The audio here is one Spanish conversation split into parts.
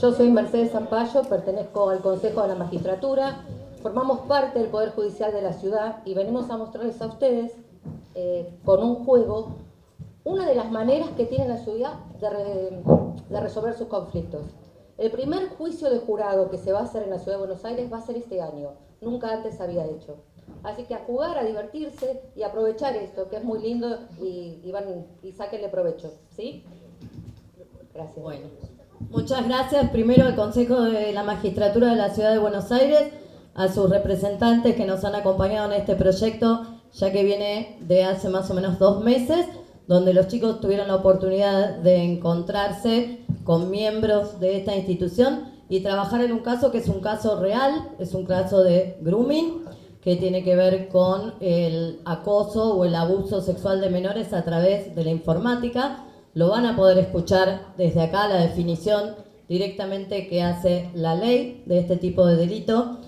Yo soy Mercedes Zampayo, pertenezco al Consejo de la Magistratura, formamos parte del Poder Judicial de la ciudad y venimos a mostrarles a ustedes, con un juego, una de las maneras que tiene la ciudad de resolver sus conflictos. El primer juicio de jurado que se va a hacer en la ciudad de Buenos Aires va a ser este año, nunca antes había hecho. Así que a jugar, a divertirse y aprovechar esto, que es muy lindo, y sáquenle provecho, ¿sí? Gracias. Bueno, muchas gracias primero al Consejo de la Magistratura de la Ciudad de Buenos Aires, a sus representantes que nos han acompañado en este proyecto, ya que viene de hace más o menos 2 meses, donde los chicos tuvieron la oportunidad de encontrarse con miembros de esta institución y trabajar en un caso que es un caso real, es un caso de grooming, que tiene que ver con el acoso o el abuso sexual de menores a través de la informática. Lo van a poder escuchar desde acá, la definición directamente que hace la ley de este tipo de delito.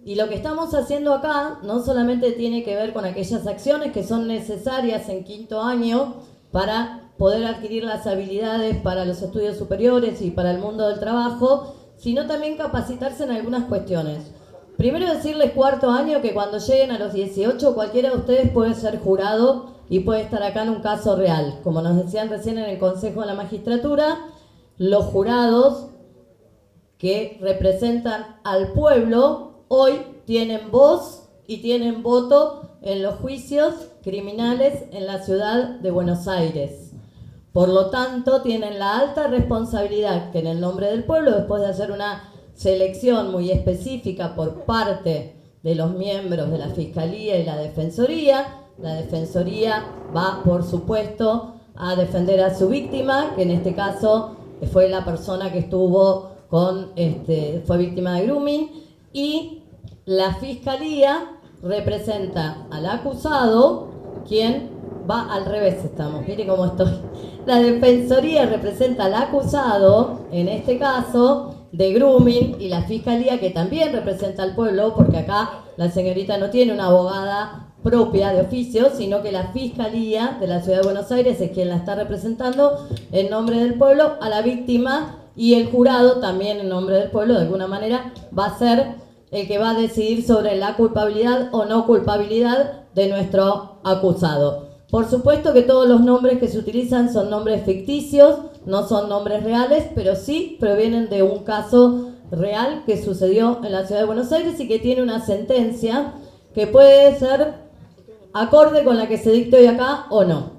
Y lo que estamos haciendo acá no solamente tiene que ver con aquellas acciones que son necesarias en 5º año para poder adquirir las habilidades para los estudios superiores y para el mundo del trabajo, sino también capacitarse en algunas cuestiones. Primero decirles 4º año que cuando lleguen a los 18 cualquiera de ustedes puede ser jurado y puede estar acá en un caso real. Como nos decían recién en el Consejo de la Magistratura, los jurados que representan al pueblo hoy tienen voz y tienen voto en los juicios criminales en la ciudad de Buenos Aires. Por lo tanto, tienen la alta responsabilidad que en el nombre del pueblo, después de hacer una selección muy específica por parte de los miembros de la Fiscalía y la Defensoría va, por supuesto, a defender a su víctima, que en este caso fue la persona que estuvo fue víctima de grooming, y la Fiscalía representa al acusado, quien va al revés, estamos, miren cómo estoy. La Defensoría representa al acusado, en este caso, de grooming, y la Fiscalía, que también representa al pueblo, porque acá la señorita no tiene una abogada propia de oficio, sino que la Fiscalía de la Ciudad de Buenos Aires es quien la está representando en nombre del pueblo a la víctima, y el jurado también en nombre del pueblo, de alguna manera, va a ser el que va a decidir sobre la culpabilidad o no culpabilidad de nuestro acusado. Por supuesto que todos los nombres que se utilizan son nombres ficticios, no son nombres reales, pero sí provienen de un caso real que sucedió en la Ciudad de Buenos Aires y que tiene una sentencia que puede ser acorde con la que se dicte hoy acá o no.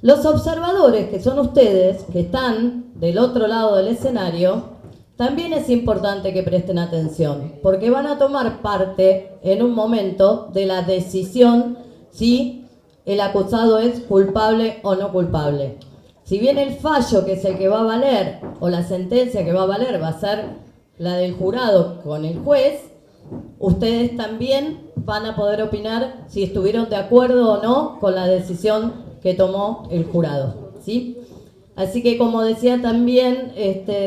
Los observadores, que son ustedes, que están del otro lado del escenario, también es importante que presten atención, porque van a tomar parte en un momento de la decisión si el acusado es culpable o no culpable. Si bien el fallo, que es el que va a valer, o la sentencia que va a valer, va a ser la del jurado con el juez, ustedes también van a poder opinar si estuvieron de acuerdo o no con la decisión que tomó el jurado, ¿sí? Así que, como decía también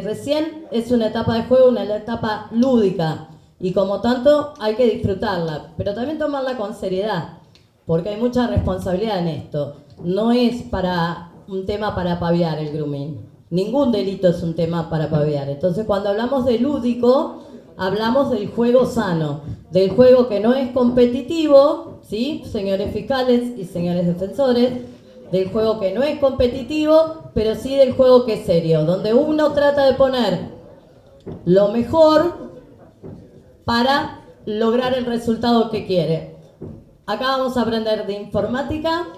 recién, es una etapa de juego, una etapa lúdica, y como tanto hay que disfrutarla, pero también tomarla con seriedad, porque hay mucha responsabilidad en esto. No es un tema para paviar el grooming. Ningún delito es un tema para paviar. Entonces, cuando hablamos de lúdico, hablamos del juego sano, del juego que no es competitivo, ¿sí, señores fiscales y señores defensores? Del juego que no es competitivo, pero sí del juego que es serio, donde uno trata de poner lo mejor para lograr el resultado que quiere. Acá vamos a aprender de informática,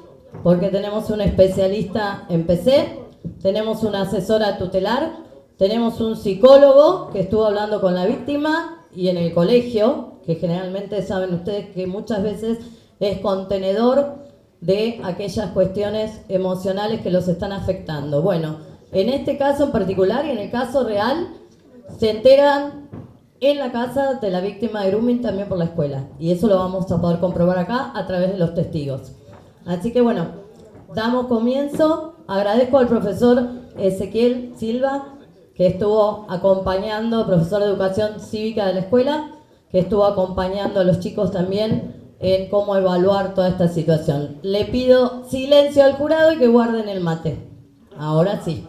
porque tenemos un especialista en PC, tenemos una asesora tutelar, tenemos un psicólogo que estuvo hablando con la víctima, y en el colegio, que generalmente saben ustedes que muchas veces es contenedor de aquellas cuestiones emocionales que los están afectando. Bueno, en este caso en particular y en el caso real, se enteran en la casa de la víctima de grooming, también por la escuela, y eso lo vamos a poder comprobar acá a través de los testigos. Así que bueno, damos comienzo. Agradezco al profesor Ezequiel Silva, que estuvo acompañando, profesor de educación cívica de la escuela, que estuvo acompañando a los chicos también en cómo evaluar toda esta situación. Le pido silencio al jurado y que guarden el mate. Ahora sí.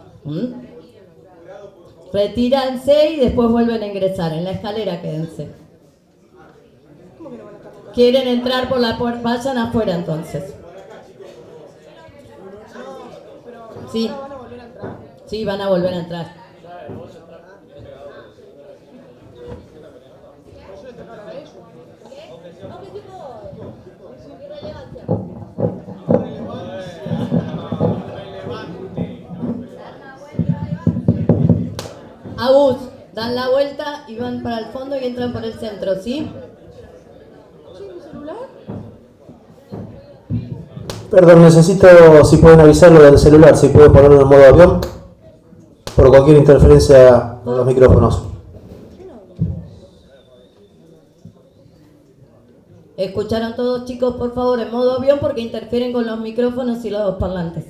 Retíranse y después vuelven a ingresar. En la escalera quédense. ¿Quieren entrar por la puerta? Vayan afuera entonces. Sí. Sí, van a volver a entrar. Agus, dan la vuelta y van para el fondo y entran por el centro, ¿sí? Perdón, necesito, si pueden avisarlo del celular, si pueden ponerlo en modo avión, por cualquier interferencia en los micrófonos. ¿Escucharon todos, chicos, por favor, en modo avión porque interfieren con los micrófonos y los parlantes?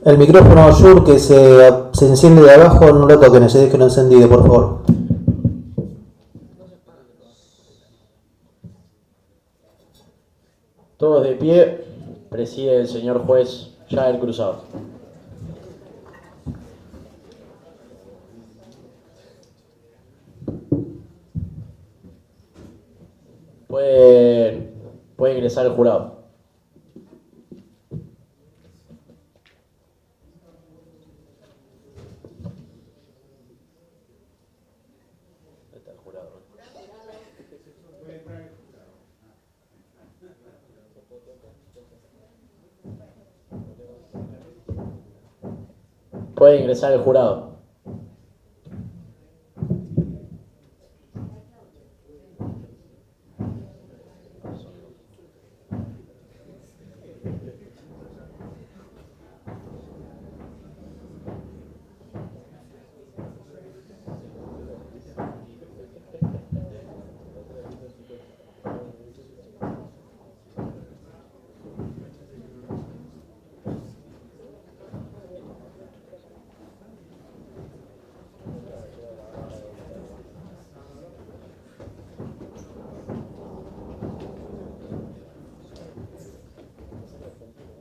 El micrófono Shure que se enciende de abajo, no lo toquen, ese déjenlo encendido, por favor. Todos de pie, preside el señor juez Yael Cruzado. Puede ingresar el jurado. Puede ingresar el jurado.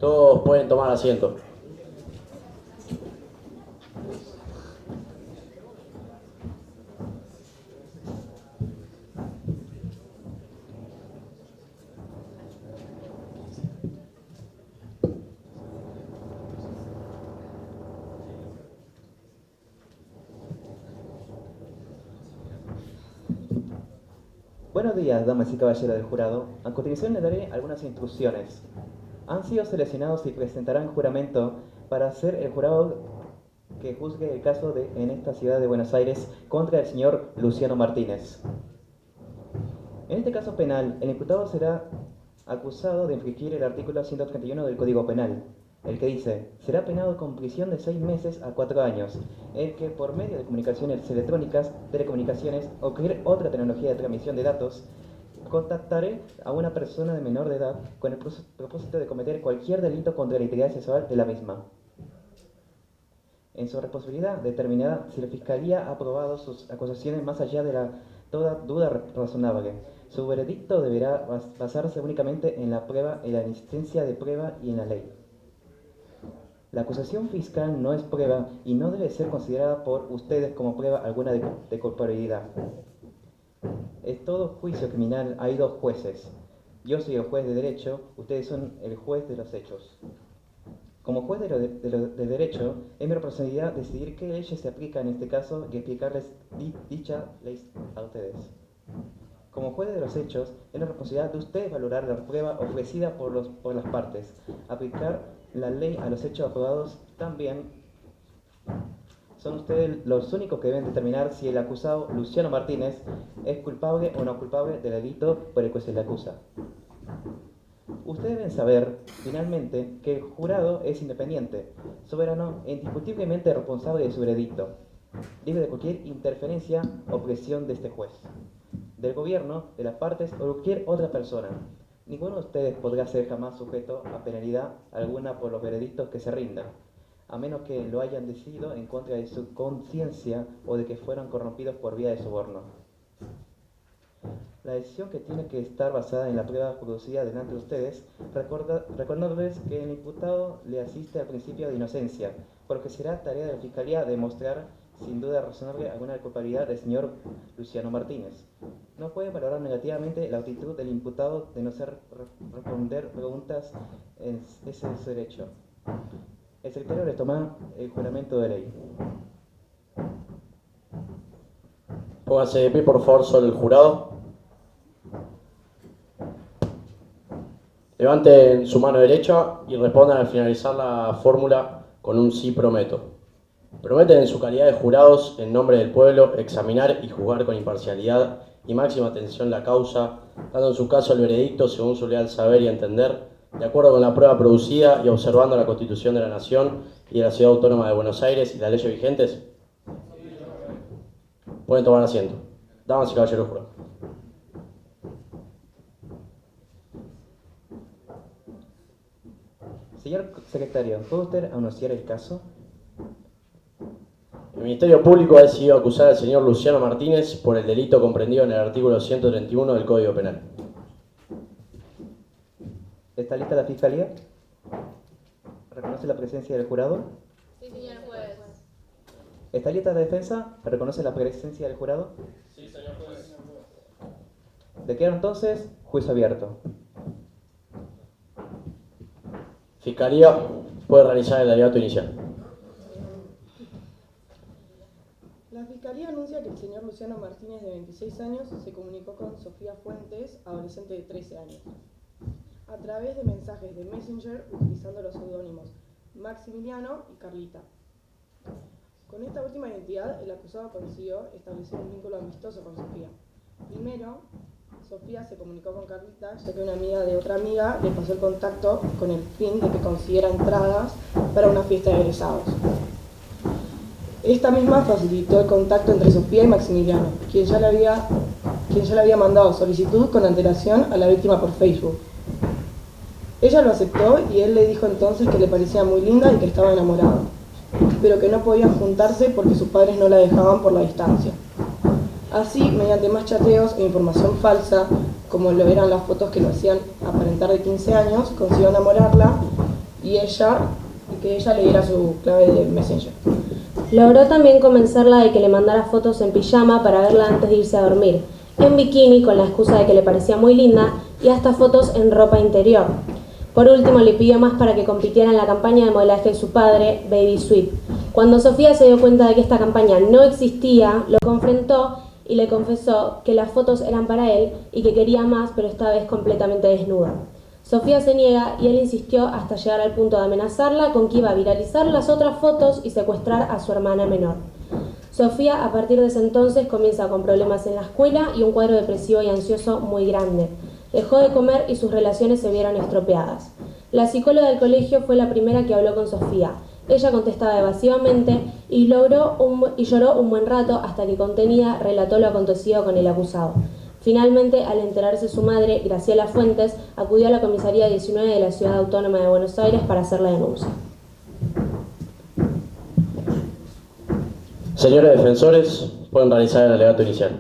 Todos pueden tomar asiento. Buenos días, damas y caballeros del jurado. A continuación les daré algunas instrucciones. Han sido seleccionados y presentarán juramento para ser el jurado que juzgue el caso en esta ciudad de Buenos Aires contra el señor Luciano Martínez. En este caso penal, el imputado será acusado de infringir el artículo 131 del Código Penal, el que dice, será penado con prisión de 6 meses a 4 años, el que por medio de comunicaciones electrónicas, telecomunicaciones o cualquier otra tecnología de transmisión de datos, contactaré a una persona de menor de edad con el propósito de cometer cualquier delito contra la integridad sexual de la misma. En su responsabilidad determinará si la Fiscalía ha aprobado sus acusaciones más allá de toda duda razonable. Su veredicto deberá basarse únicamente en la prueba, en la existencia de prueba y en la ley. La acusación fiscal no es prueba y no debe ser considerada por ustedes como prueba alguna de culpabilidad. En todo juicio criminal hay dos jueces. Yo soy el juez de derecho, ustedes son el juez de los hechos. Como juez de derecho, es mi responsabilidad decidir qué leyes se aplican en este caso y explicarles dicha ley a ustedes. Como juez de los hechos, es la responsabilidad de ustedes valorar la prueba ofrecida por las partes, aplicar la ley a los hechos aprobados también. Son ustedes los únicos que deben determinar si el acusado Luciano Martínez es culpable o no culpable del delito por el que se le acusa. Ustedes deben saber, finalmente, que el jurado es independiente, soberano e indiscutiblemente responsable de su veredicto, libre de cualquier interferencia o presión de este juez, del gobierno, de las partes o de cualquier otra persona. Ninguno de ustedes podrá ser jamás sujeto a penalidad alguna por los veredictos que se rindan, a menos que lo hayan decidido en contra de su conciencia o de que fueran corrompidos por vía de soborno. La decisión que tiene que estar basada en la prueba producida delante de ustedes, recordándoles que el imputado le asiste al principio de inocencia, por lo que será tarea de la Fiscalía demostrar sin duda razonable alguna culpabilidad del señor Luciano Martínez. No puede valorar negativamente la actitud del imputado de no hacer responder preguntas, ese es su derecho. El secretario retoma el juramento de ley. Póngase de pie, por favor, sobre el jurado. Levanten su mano derecha y respondan al finalizar la fórmula con un sí prometo. Prometen en su calidad de jurados, en nombre del pueblo, examinar y juzgar con imparcialidad y máxima atención la causa, dando en su caso el veredicto según su leal saber y entender, de acuerdo con la prueba producida y observando la Constitución de la Nación y de la Ciudad Autónoma de Buenos Aires y las leyes vigentes. Pueden tomar asiento. Damas y caballeros jurados. Señor secretario, ¿puede usted anunciar el caso? El Ministerio Público ha decidido acusar al señor Luciano Martínez por el delito comprendido en el artículo 131 del Código Penal. ¿Está lista la Fiscalía? ¿Reconoce la presencia del jurado? Sí, señor juez. ¿Está lista la defensa? ¿Reconoce la presencia del jurado? Sí, señor juez. Declaro entonces juicio abierto. Fiscalía puede realizar el alegato inicial. La Fiscalía anuncia que el señor Luciano Martínez, de 26 años, se comunicó con Sofía Fuentes, adolescente de 13 años, a través de mensajes de Messenger utilizando los seudónimos Maximiliano y Carlita. Con esta última identidad, el acusado consiguió establecer un vínculo amistoso con Sofía. Primero, Sofía se comunicó con Carlita, ya que una amiga de otra amiga le pasó el contacto con el fin de que consiguiera entradas para una fiesta de egresados. Esta misma facilitó el contacto entre Sofía y Maximiliano, quien ya le había mandado solicitud con antelación a la víctima por Facebook. Ella lo aceptó y él le dijo entonces que le parecía muy linda y que estaba enamorado, pero que no podían juntarse porque sus padres no la dejaban por la distancia. Así, mediante más chateos e información falsa, como lo eran las fotos que lo hacían aparentar de 15 años, consiguió enamorarla y que ella le diera su clave de Messenger. Logró también convencerla de que le mandara fotos en pijama para verla antes de irse a dormir, en bikini con la excusa de que le parecía muy linda y hasta fotos en ropa interior. Por último, le pidió más para que compitiera en la campaña de modelaje de su padre, Baby Sweet. Cuando Sofía se dio cuenta de que esta campaña no existía, lo confrontó y le confesó que las fotos eran para él y que quería más, pero esta vez completamente desnuda. Sofía se niega y él insistió hasta llegar al punto de amenazarla con que iba a viralizar las otras fotos y secuestrar a su hermana menor. Sofía, a partir de ese entonces, comienza con problemas en la escuela y un cuadro depresivo y ansioso muy grande. Dejó de comer y sus relaciones se vieron estropeadas. La psicóloga del colegio fue la primera que habló con Sofía. Ella contestaba evasivamente y lloró un buen rato hasta que contenida relató lo acontecido con el acusado. Finalmente, al enterarse su madre, Graciela Fuentes, acudió a la comisaría 19 de la Ciudad Autónoma de Buenos Aires para hacer la denuncia. Señores defensores, pueden realizar el alegato inicial.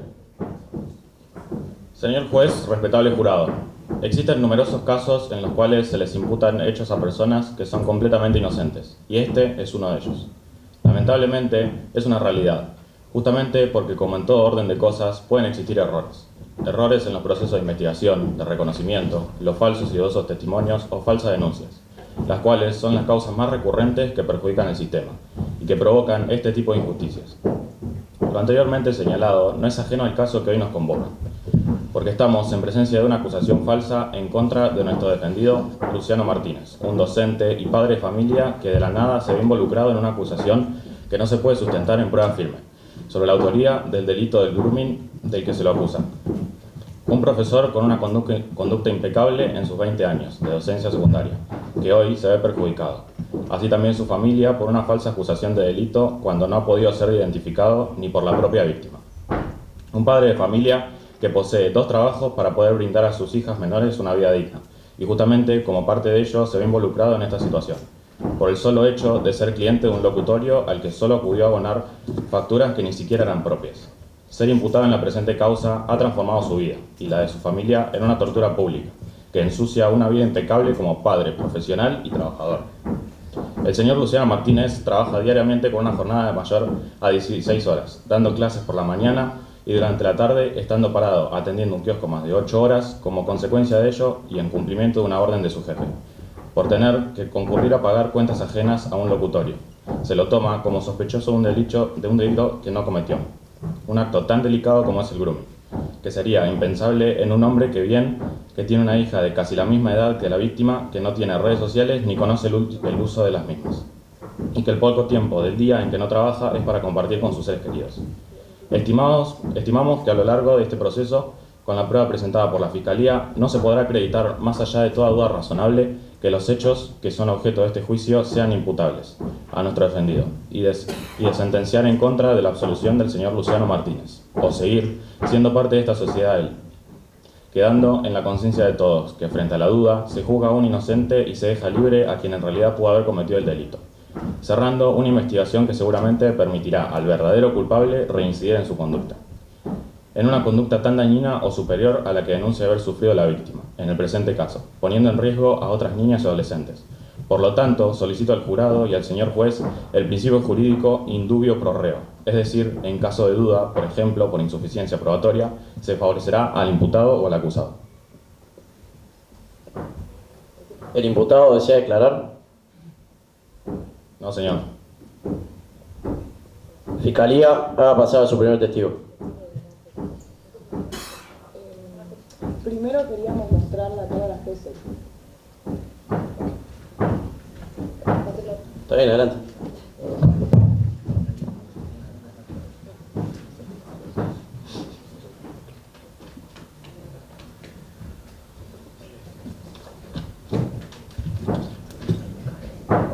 Señor juez, respetable jurado, existen numerosos casos en los cuales se les imputan hechos a personas que son completamente inocentes, y este es uno de ellos. Lamentablemente, es una realidad, justamente porque, como en todo orden de cosas, pueden existir errores. Errores en los procesos de investigación, de reconocimiento, los falsos y dudosos testimonios o falsas denuncias, las cuales son las causas más recurrentes que perjudican el sistema y que provocan este tipo de injusticias. Lo anteriormente señalado no es ajeno al caso que hoy nos convoca, porque estamos en presencia de una acusación falsa en contra de nuestro defendido Luciano Martínez, un docente y padre de familia que de la nada se ve involucrado en una acusación que no se puede sustentar en prueba firme, sobre la autoría del delito del grooming del que se lo acusa. Un profesor con una conducta impecable en sus 20 años de docencia secundaria, que hoy se ve perjudicado. Así también su familia por una falsa acusación de delito cuando no ha podido ser identificado ni por la propia víctima. Un padre de familia que posee 2 trabajos para poder brindar a sus hijas menores una vida digna, y justamente como parte de ello se ve involucrado en esta situación, por el solo hecho de ser cliente de un locutorio al que solo acudió a abonar facturas que ni siquiera eran propias. Ser imputado en la presente causa ha transformado su vida y la de su familia en una tortura pública, que ensucia una vida impecable como padre, profesional y trabajador. El señor Luciano Martínez trabaja diariamente con una jornada de mayor a 16 horas, dando clases por la mañana y durante la tarde estando parado atendiendo un kiosco más de 8 horas como consecuencia de ello y en cumplimiento de una orden de su jefe, por tener que concurrir a pagar cuentas ajenas a un locutorio. Se lo toma como sospechoso de un delito que no cometió, un acto tan delicado como es el grooming, que sería impensable en un hombre que tiene una hija de casi la misma edad que la víctima, que no tiene redes sociales ni conoce el uso de las mismas, y que el poco tiempo del día en que no trabaja es para compartir con sus seres queridos. Estimamos que a lo largo de este proceso, con la prueba presentada por la Fiscalía, no se podrá acreditar, más allá de toda duda razonable, que los hechos que son objeto de este juicio sean imputables a nuestro defendido y de sentenciar en contra de la absolución del señor Luciano Martínez, o seguir siendo parte de esta sociedad él, quedando en la conciencia de todos que frente a la duda se juzga a un inocente y se deja libre a quien en realidad pudo haber cometido el delito, cerrando una investigación que seguramente permitirá al verdadero culpable reincidir en su conducta, en una conducta tan dañina o superior a la que denuncia haber sufrido la víctima, en el presente caso, poniendo en riesgo a otras niñas y adolescentes. Por lo tanto, solicito al jurado y al señor juez el principio jurídico in dubio pro reo, es decir, en caso de duda, por ejemplo, por insuficiencia probatoria, se favorecerá al imputado o al acusado. ¿El imputado desea declarar? No, señor. Fiscalía, haga pasar a su primer testigo. Primero queríamos mostrarla a todas las veces. Está bien, adelante.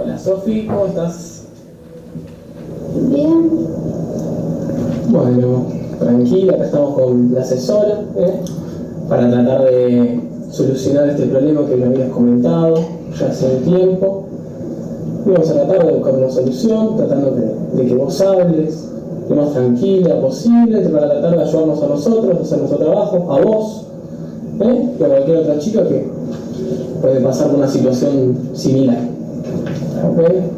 Hola Sofi, ¿cómo estás? Bien. Bueno, tranquila, acá estamos con la asesora, para tratar de solucionar este problema que me habías comentado ya hace un tiempo. Y vamos a tratar de buscar una solución, tratando de que vos hables lo más tranquila posible, para tratar de ayudarnos a nosotros, a hacer nuestro trabajo, a vos, y a cualquier otra chica que puede pasar por una situación similar. ¿Okay?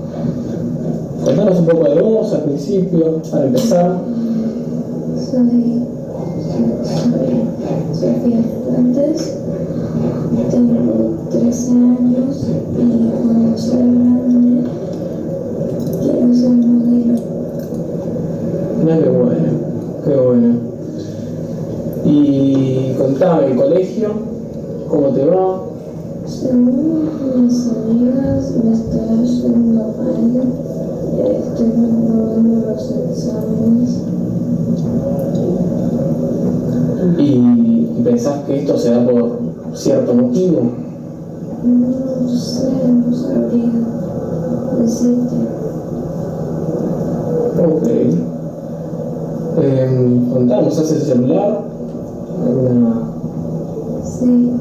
Contanos un poco de vos al principio, para empezar. Soy Sofía Fuentes, tengo 13 años y cuando sea grande quiero ser modelo. Mira, qué bueno. Y contame, ¿el colegio? ¿Cómo te va? Según mis amigas me está yendo mal, estoy reprobando los exámenes. ¿Y pensás que esto se da por cierto motivo? No sé, no sabría decirte. Ok. Contanos, ¿usás el celular? Sí,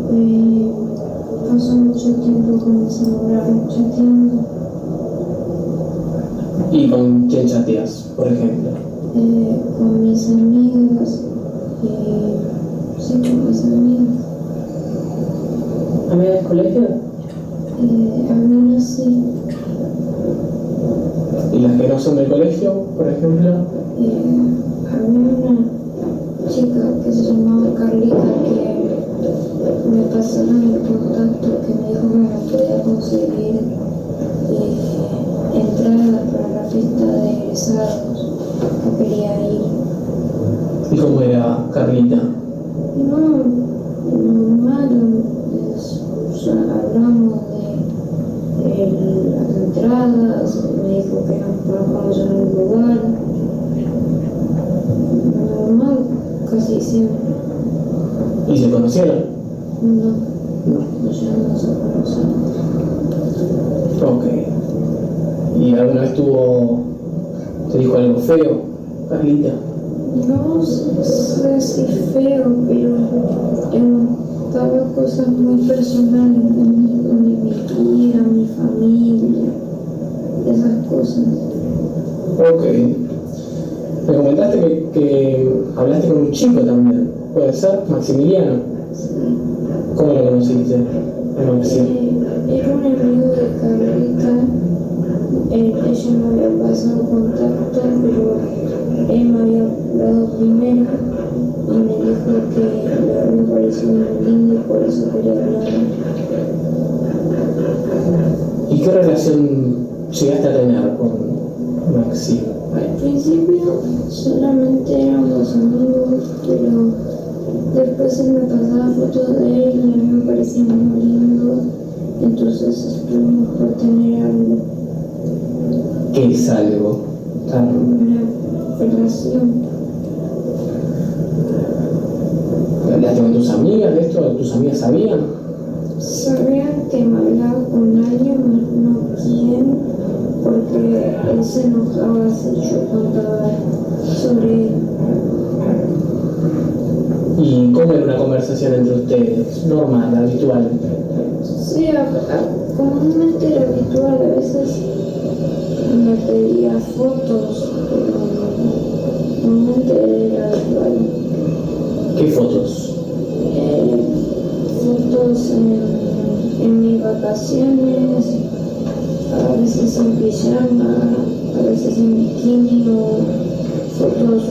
paso mucho tiempo con el celular chateando. ¿Y con quién chateas, por ejemplo? Con mis amigas. Sí, con mis amigas. ¿Amigas del colegio? Algunas sí. ¿Y las que no son del colegio, por ejemplo? Había una chica que se llamaba Carlita que me pasaron el contacto, que me dijo que me podía conseguir entradas para la fiesta de egresados, que quería ir. ¿Y cómo era Carlita? No, normal, hablamos de las entradas, me dijo que nos conocamos en un lugar. diciembre. ¿Y se conocieron? No, nos llegamos a conocer. Ok. ¿Y alguna vez te dijo algo feo, Carlita? No sé si feo, pero daba cosas muy personales de mi vida, mi familia, esas cosas. Ok. Me comentaste que hablaste con un chico también, ¿puede ser? Maximiliano. Sí. ¿Cómo lo conociste? Era un amigo de Carlita. Ella me había pasado contacto, pero él me había hablado primero y me dijo que me había parecido muy lindo y por eso quería hablar. ¿Y qué relación llegaste a tener con Maxi? Al principio solamente éramos amigos, pero después él me pasaba fotos de él y a mí me parecía muy lindo, entonces estuvimos por tener algo. ¿Qué es algo? Una relación. ¿Hablaste con tus amigas de esto? ¿Tus amigas sabían? Sabían que me hablaba con alguien, no quién, porque él se enojaba si yo contaba sobre él. ¿Y cómo era una conversación entre ustedes? Normal, habitual. Sí, comúnmente era habitual, a veces me pedía fotos, pero comúnmente era habitual. ¿Qué fotos? Fotos en mis vacaciones, a veces en pijama, a veces en bikini o fotos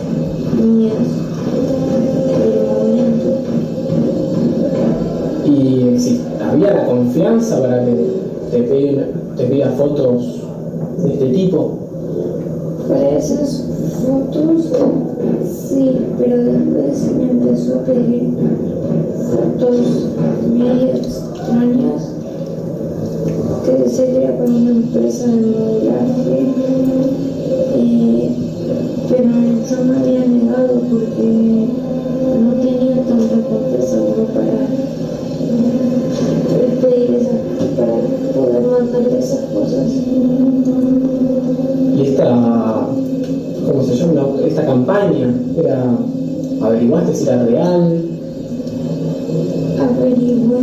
mías del momento. ¿Y había la confianza para que te pida fotos de este tipo? Para esas fotos, sí, pero después me empezó a pedir fotos medio extrañas que decía que era para una empresa de modelaje, pero yo me había negado porque no tenía tanta confianza como para pedir para poder mandarle esas cosas. ¿Y cómo se llama, esta campaña? ¿Averiguaste si era real? Averigüé,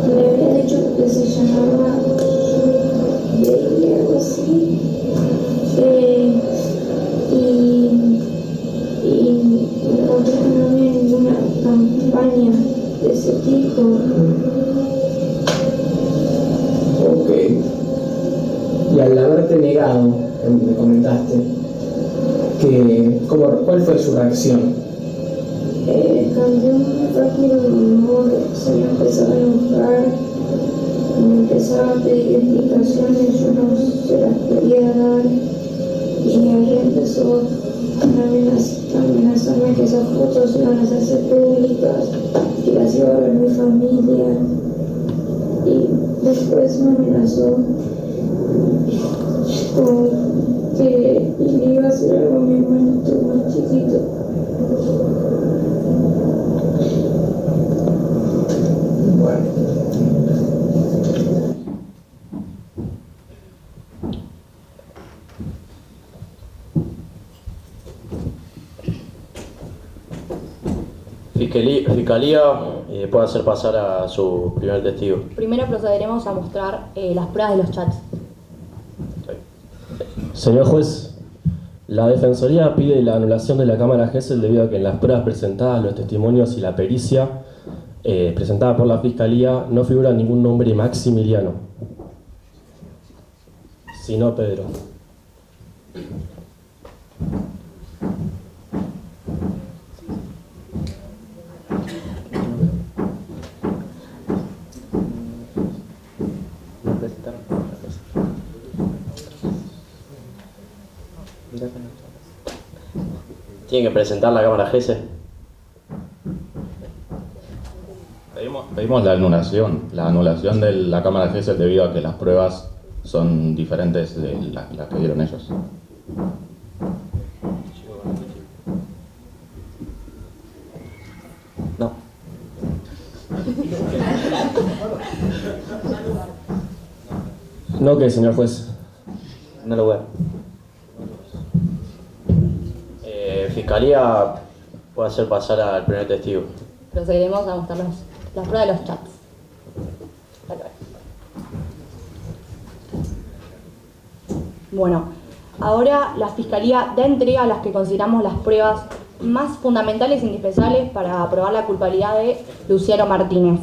le había dicho que se llamaba Bailey, algo así, y encontré que no había ninguna campaña de ese tipo. Ok. Y al haberte negado, me comentaste, ¿cuál fue su reacción? Cambió muy rápido de humor, se me empezaba a enojar, me empezaba a pedir explicaciones, yo no se las quería dar, y ahí empezó a amenazarme que esas fotos iban a hacerse públicas, que las iba a ver mi familia, y después me amenazó con que le iba a hacer algo a mi hermanito más chiquito. Fiscalía puede hacer pasar a su primer testigo. Primero procederemos a mostrar las pruebas de los chats. Señor juez, la Defensoría pide la anulación de la cámara Gesell debido a que en las pruebas presentadas, los testimonios y la pericia presentada por la Fiscalía no figura ningún nombre Maximiliano, sino Pedro. ¿Tiene que presentar la cámara Gesell? Pedimos la anulación de la cámara Gesell debido a que las pruebas son diferentes de las que dieron ellos. No. No, que señor juez. No lo voy a. Fiscalía puede hacer pasar al primer testigo. Procederemos a mostrar las pruebas de los chats. Bueno, ahora la Fiscalía da entrega a las que consideramos las pruebas más fundamentales e indispensables para probar la culpabilidad de Luciano Martínez.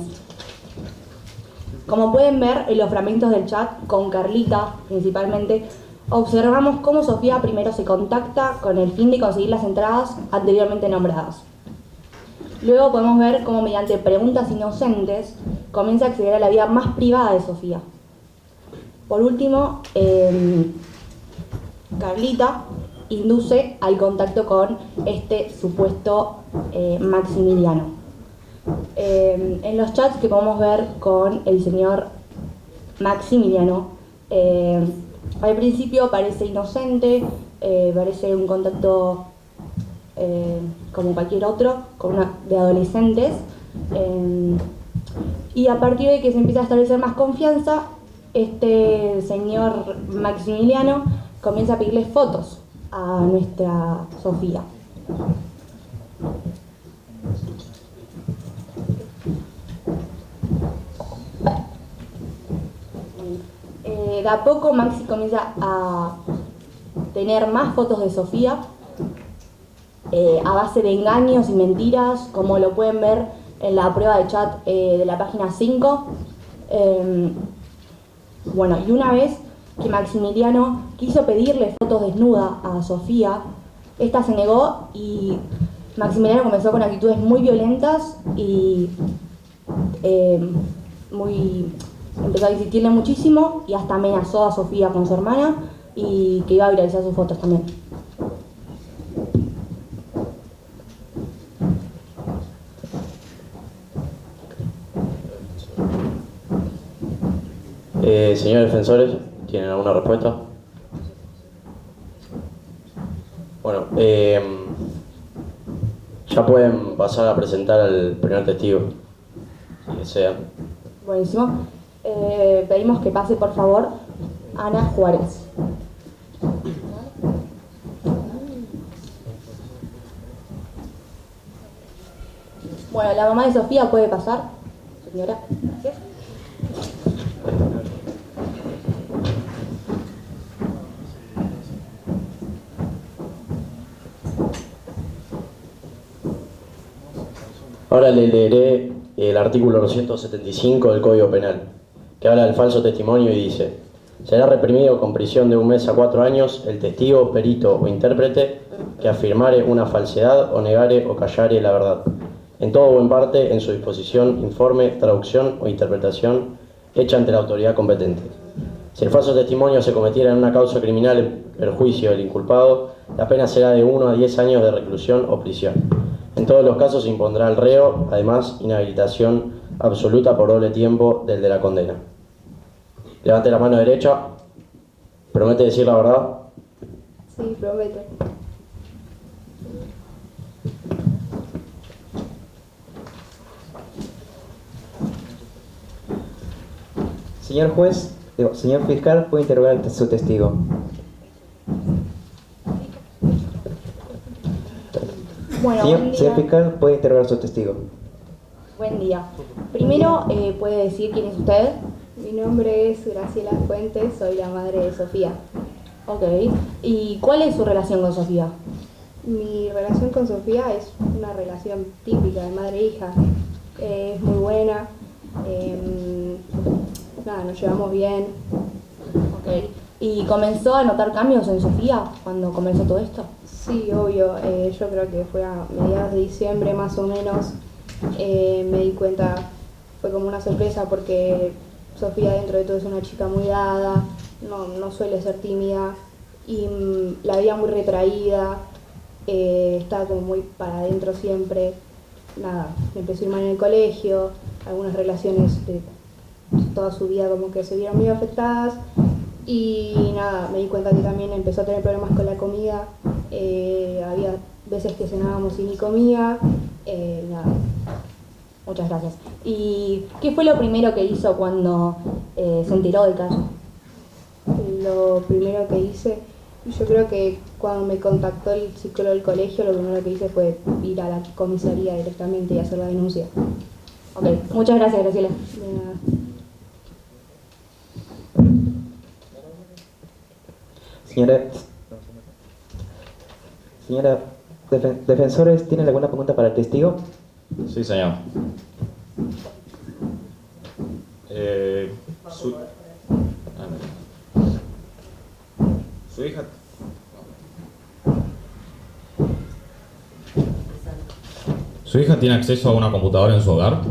Como pueden ver en los fragmentos del chat, con Carlita principalmente, observamos cómo Sofía primero se contacta con el fin de conseguir las entradas anteriormente nombradas. Luego podemos ver cómo mediante preguntas inocentes comienza a acceder a la vida más privada de Sofía. Por último, Carlita induce al contacto con este supuesto Maximiliano. En los chats que podemos ver con el señor Maximiliano, al principio parece inocente, parece un contacto como cualquier otro, de adolescentes, y a partir de que se empieza a establecer más confianza, este señor Maximiliano comienza a pedirle fotos a nuestra Sofía. De a poco Maxi comienza a tener más fotos de Sofía a base de engaños y mentiras, como lo pueden ver en la prueba de chat de la página 5. Bueno, y una vez que Maximiliano quiso pedirle fotos desnuda a Sofía, esta se negó y Maximiliano comenzó con actitudes muy violentas y empezó a insistirle muchísimo y hasta amenazó a Sofía con su hermana y que iba a viralizar sus fotos también. Señores defensores, ¿tienen alguna respuesta? Bueno, ya pueden pasar a presentar al primer testigo, si desean. Buenísimo. Pedimos que pase, por favor, Ana Juárez. Bueno, la mamá de Sofía puede pasar. Señora, gracias. Ahora le leeré el artículo 275 del Código Penal, que habla del falso testimonio y dice: será reprimido con prisión de 1 mes a 4 años el testigo, perito o intérprete que afirmare una falsedad o negare o callare la verdad, en todo o en parte, en su disposición, informe, traducción o interpretación hecha ante la autoridad competente. Si el falso testimonio se cometiera en una causa criminal en perjuicio del inculpado, la pena será de 1 a 10 años de reclusión o prisión. En todos los casos se impondrá al reo, además, inhabilitación absoluta por doble tiempo del de la condena. Levante la mano derecha. ¿Promete decir la verdad? Sí, prometo. Señor juez, señor fiscal, puede interrogar a su testigo. Bueno, Señor fiscal, puede interrogar a su testigo. Buen día. Primero, ¿puede decir quién es usted? Mi nombre es Graciela Fuentes, soy la madre de Sofía. Ok. ¿Y cuál es su relación con Sofía? Mi relación con Sofía es una relación típica de madre e hija. Es muy buena. Nos llevamos bien. Ok. ¿Y comenzó a notar cambios en Sofía cuando comenzó todo esto? Sí, obvio. Yo creo que fue a mediados de diciembre más o menos. Me di cuenta, fue como una sorpresa porque Sofía dentro de todo es una chica muy dada, no suele ser tímida y la veía muy retraída, estaba como muy para adentro siempre. Nada, me empezó a ir mal en el colegio, algunas relaciones de toda su vida como que se vieron muy afectadas y nada, me di cuenta que también empezó a tener problemas con la comida, había veces que cenábamos y ni comía, nada. Muchas gracias. ¿Y qué fue lo primero que hizo cuando se enteró del caso? Lo primero que hice, yo creo que cuando me contactó el psicólogo del colegio, lo primero que hice fue ir a la comisaría directamente y hacer la denuncia. Ok, muchas gracias, Graciela. De nada. Señora, defensores, ¿tienen alguna pregunta para el testigo? Sí, señor. Su hija... ¿Su hija tiene acceso a una computadora en su hogar?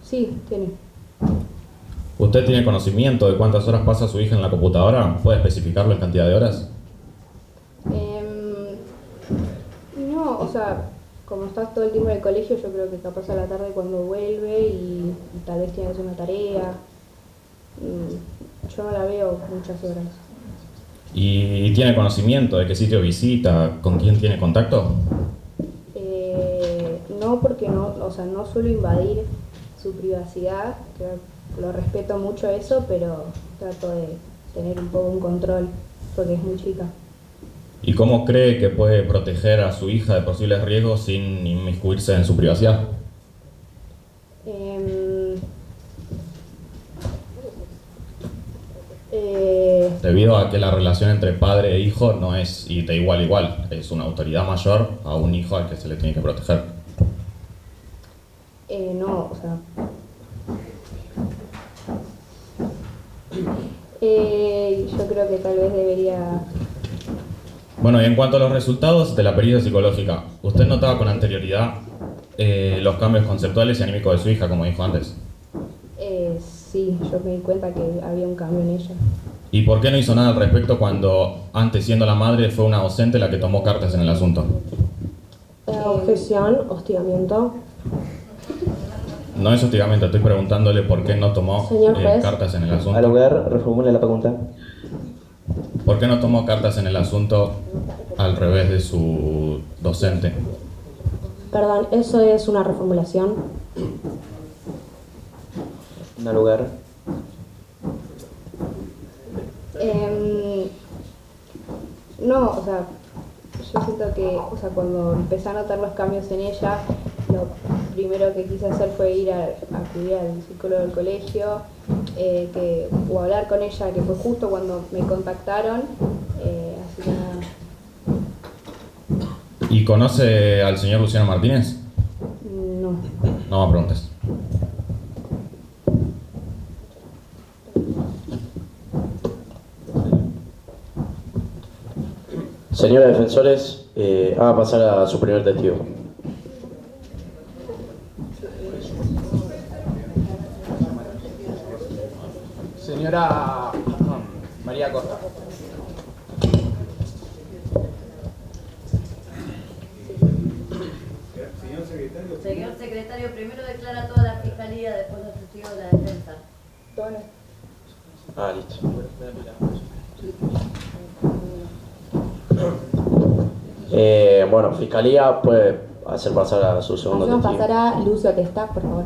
Sí, tiene. ¿Usted tiene conocimiento de cuántas horas pasa su hija en la computadora? ¿Puede especificarlo en cantidad de horas? No, o sea, como estás todo el tiempo en el colegio, yo creo que capaz a la tarde cuando vuelve y tal vez tiene que hacer una tarea. Yo no la veo muchas horas. ¿Y tiene conocimiento de qué sitio visita? ¿Con quién tiene contacto? No, porque no, o sea, no suelo invadir su privacidad, que lo respeto mucho eso, pero trato de tener un poco un control porque es muy chica. ¿Y cómo cree que puede proteger a su hija de posibles riesgos sin inmiscuirse en su privacidad? Debido a que la relación entre padre e hijo no es de igual a igual, es una autoridad mayor a un hijo al que se le tiene que proteger. No, o sea... yo creo que tal vez debería... Bueno, y en cuanto a los resultados de la pericia psicológica, ¿usted notaba con anterioridad los cambios conceptuales y anímicos de su hija, como dijo antes? Sí, yo me di cuenta que había un cambio en ella. ¿Y por qué no hizo nada al respecto cuando, antes siendo la madre, fue una docente la que tomó cartas en el asunto? Objeción, hostigamiento. No es hostigamiento, estoy preguntándole por qué no tomó cartas en el asunto. Al lugar, reformule la pregunta. ¿Por qué no tomó cartas en el asunto al revés de su docente? Perdón, ¿eso es una reformulación? No lugar. No, o sea, yo siento que, o sea, cuando empecé a notar los cambios en ella, lo primero que quise hacer fue ir a acudir al psicólogo del colegio, o hablar con ella, que fue justo cuando me contactaron, así que nada. ¿Y conoce al señor Luciano Martínez? No. No me preguntes. Señora defensores, haga pasar a su primer testigo. Señora María Costa. Señor secretario, primero declara toda la fiscalía, después los testigos de la defensa. Ah, listo. Bueno, fiscalía puede hacer pasar a su segundo Hacemos testigo. pasar a Lucio Testa, por favor.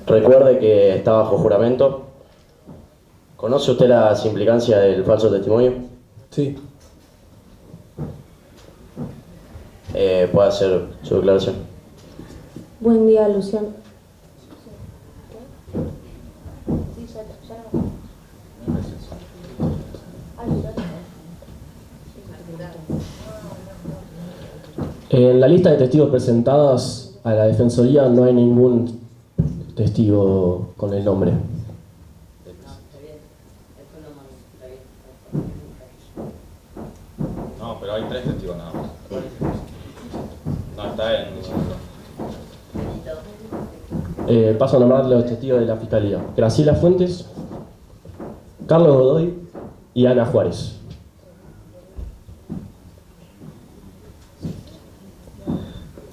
Recuerde que está bajo juramento. ¿Conoce usted las implicancias del falso testimonio? Sí. Puede hacer su declaración. Buen día, Luciano. En la lista de testigos presentadas a la Defensoría no hay ningún testigo con el nombre. No, pero hay 3 testigos nada más. No, está en... Paso a nombrar los testigos de la Fiscalía. Graciela Fuentes, Carlos Godoy y Ana Juárez.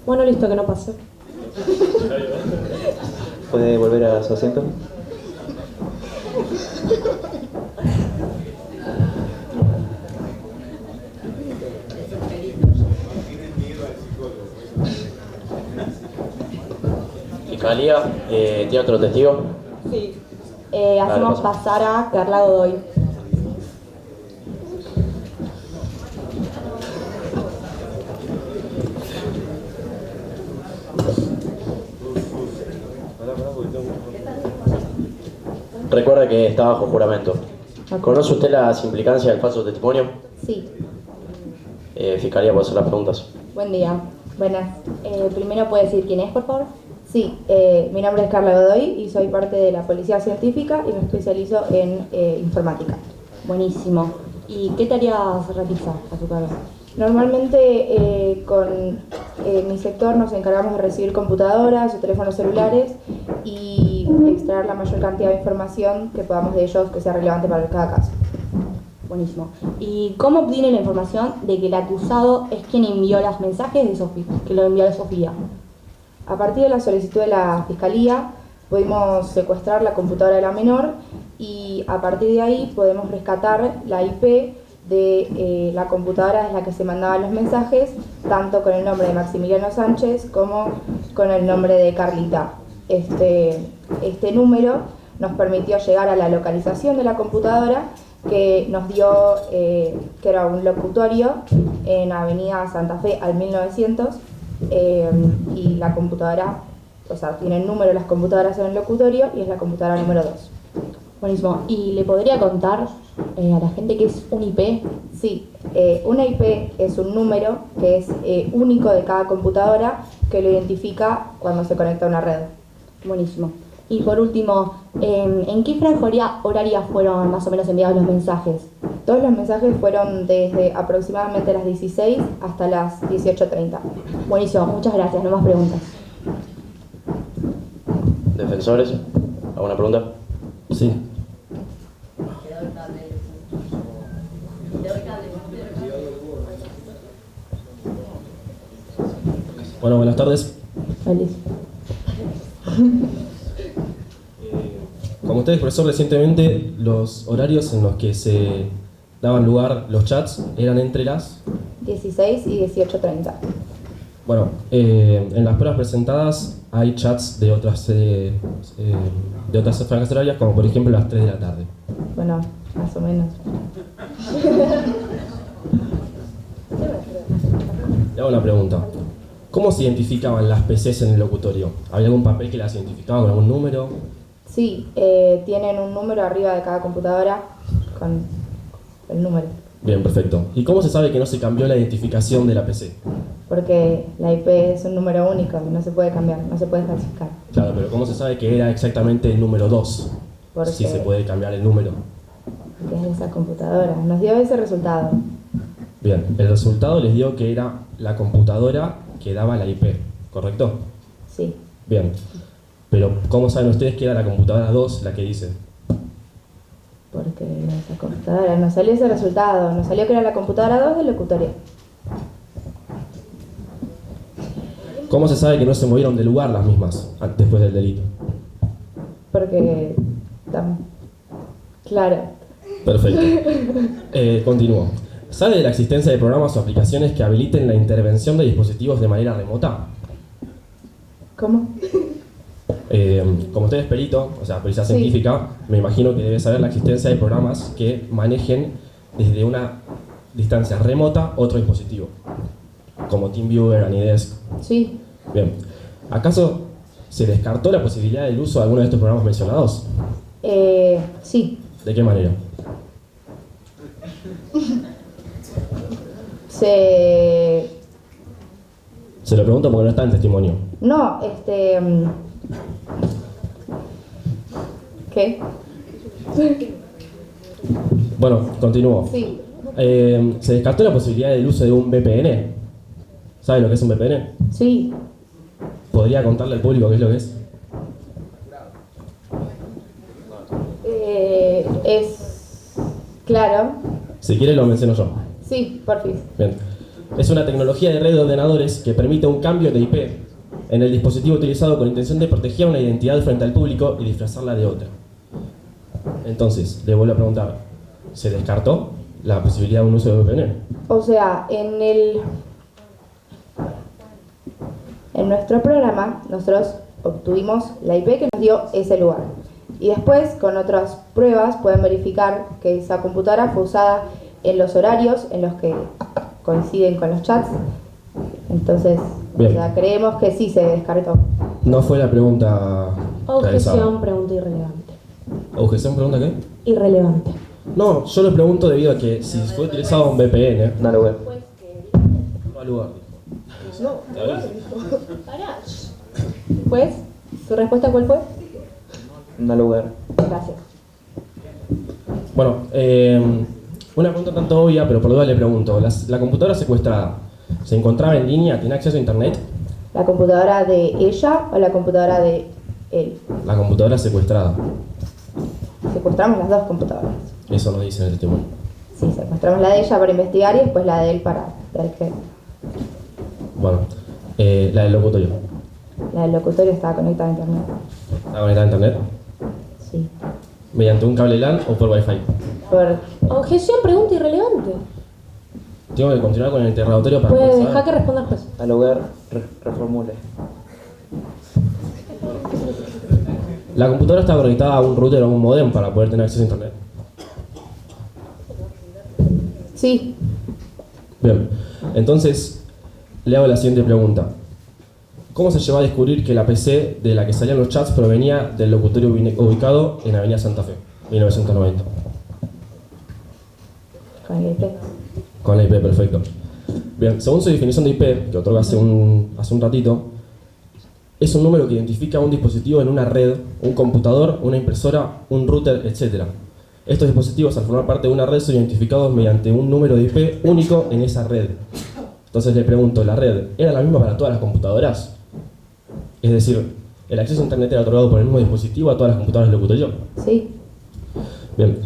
Bueno, listo, que no pase. ¿Puede volver a su asiento? Fiscalía, ¿tiene otro testigo? Sí. Hacemos pasar a Carla Godoy. Recuerda que está bajo juramento. ¿Conoce usted las implicancias del falso testimonio? Sí. Fiscalía, puede hacer las preguntas. Buen día. Buenas. Primero, ¿puede decir quién es, por favor? Sí. Mi nombre es Carla Godoy y soy parte de la Policía Científica y me especializo en informática. Buenísimo. ¿Y qué tareas realiza a su cargo? Normalmente con mi sector nos encargamos de recibir computadoras o teléfonos celulares y extraer la mayor cantidad de información que podamos de ellos que sea relevante para cada caso. Buenísimo. ¿Y cómo obtiene la información de que el acusado es quien envió los mensajes de Sofía, que lo envió a Sofía? A partir de la solicitud de la Fiscalía, pudimos secuestrar la computadora de la menor y a partir de ahí podemos rescatar la IP de la computadora desde la que se mandaban los mensajes, tanto con el nombre de Maximiliano Sánchez como con el nombre de Carlita. Este número nos permitió llegar a la localización de la computadora que nos dio, que era un locutorio en Avenida Santa Fe al 1900, y la computadora, o sea, tienen número las computadoras en el locutorio y es la computadora número 2. Buenísimo. ¿Y le podría contar a la gente qué es un IP? Sí, una IP es un número que es único de cada computadora que lo identifica cuando se conecta a una red. Buenísimo. Y por último, ¿en qué franja horaria fueron más o menos enviados los mensajes? Todos los mensajes fueron desde aproximadamente las 16 hasta las 18:30. Buenísimo, muchas gracias. No más preguntas. ¿Defensores? ¿Alguna pregunta? Sí. Bueno, buenas tardes. Feliz. Como usted expresó recientemente, los horarios en los que se daban lugar los chats eran entre las 16 y 18:30. Bueno, en las pruebas presentadas hay chats de otras franjas horarias, como por ejemplo las 3 de la tarde. Bueno, más o menos. Le hago una pregunta. ¿Cómo se identificaban las PCs en el locutorio? ¿Había algún papel que las identificaba con algún número? Sí, tienen un número arriba de cada computadora con el número. Bien, perfecto. ¿Y cómo se sabe que no se cambió la identificación de la PC? Porque la IP es un número único, no se puede cambiar, no se puede falsificar. Claro, pero ¿cómo se sabe que era exactamente el número 2? Porque Si se puede cambiar el número. es de esa computadora. Nos dio ese resultado. Bien, el resultado les dio que era la computadora que daba la IP, ¿correcto? Sí. Bien, pero ¿cómo saben ustedes que era la computadora 2 la que dice? Porque esa computadora, nos salió ese resultado, nos salió que era la computadora 2 del locutorio. ¿Cómo se sabe que no se movieron de lugar las mismas después del delito? Porque, claro. Perfecto. Continúo. ¿Sabe de la existencia de programas o aplicaciones que habiliten la intervención de dispositivos de manera remota? ¿Cómo? Como usted es perito, o sea, policía científica, me imagino que debe saber la existencia de programas que manejen desde una distancia remota otro dispositivo, como TeamViewer, AnyDesk. Sí. Bien. ¿Acaso se descartó la posibilidad del uso de alguno de estos programas mencionados? Sí. ¿De qué manera? Se lo pregunto porque no está en testimonio. No, ¿qué? Bueno, continúo. Sí. ¿Se descartó la posibilidad del uso de un VPN? ¿Sabe lo que es un VPN? Sí. ¿Podría contarle al público qué es lo que es? Es claro. Si quiere lo menciono yo. Sí, por fin. Bien. es una tecnología de red de ordenadores que permite un cambio de IP en el dispositivo utilizado con intención de proteger una identidad frente al público y disfrazarla de otra. Entonces, le vuelvo a preguntar, ¿se descartó la posibilidad de un uso de VPN? O sea, en nuestro programa nosotros obtuvimos la IP que nos dio ese lugar. Y después, con otras pruebas, pueden verificar que esa computadora fue usada en los horarios en los que coinciden con los chats. Entonces, Bien. o sea, creemos que sí se descartó. No fue la pregunta Objeción, realizada. pregunta irrelevante. ¿Objeción, pregunta qué? Irrelevante. No, yo lo pregunto debido a que si fue utilizado un VPN... No lugar. No al lugar. No, Te aviso. Pará. Pues, ¿su respuesta cuál fue? No lugar. Gracias. Bueno, una pregunta tanto obvia, pero por duda le pregunto. ¿La computadora secuestrada se encontraba en línea? ¿Tenía acceso a internet? ¿La computadora de ella o la computadora de él? La computadora secuestrada. Secuestramos las dos computadoras. Eso nos dice en el testimonio. Sí, secuestramos la de ella para investigar y después la de él para ver qué. Bueno, la del locutorio. La del locutorio estaba conectada a internet. ¿Está conectada a internet? Sí. ¿Mediante un cable LAN o por Wi-Fi? Por... Objeción, pregunta irrelevante. Tengo que continuar con el interrogatorio para Puede pensar. dejar que responda el juez. Al lugar, reformule. ¿La computadora estaba conectada a un router o a un modem para poder tener acceso a internet? Sí. Bien, entonces le hago la siguiente pregunta. ¿Cómo se llegó a descubrir que la PC de la que salían los chats provenía del locutorio ubicado en Avenida Santa Fe, 1990? Con el IP. Con la IP, perfecto. Bien, según su definición de IP, que otorga hace un ratito, es un número que identifica un dispositivo en una red, un computador, una impresora, un router, etc. Estos dispositivos, al formar parte de una red, son identificados mediante un número de IP único en esa red. Entonces le pregunto, ¿la red era la misma para todas las computadoras? Es decir, ¿el acceso a internet era otorgado por el mismo dispositivo a todas las computadoras del locutorio? Sí. Bien.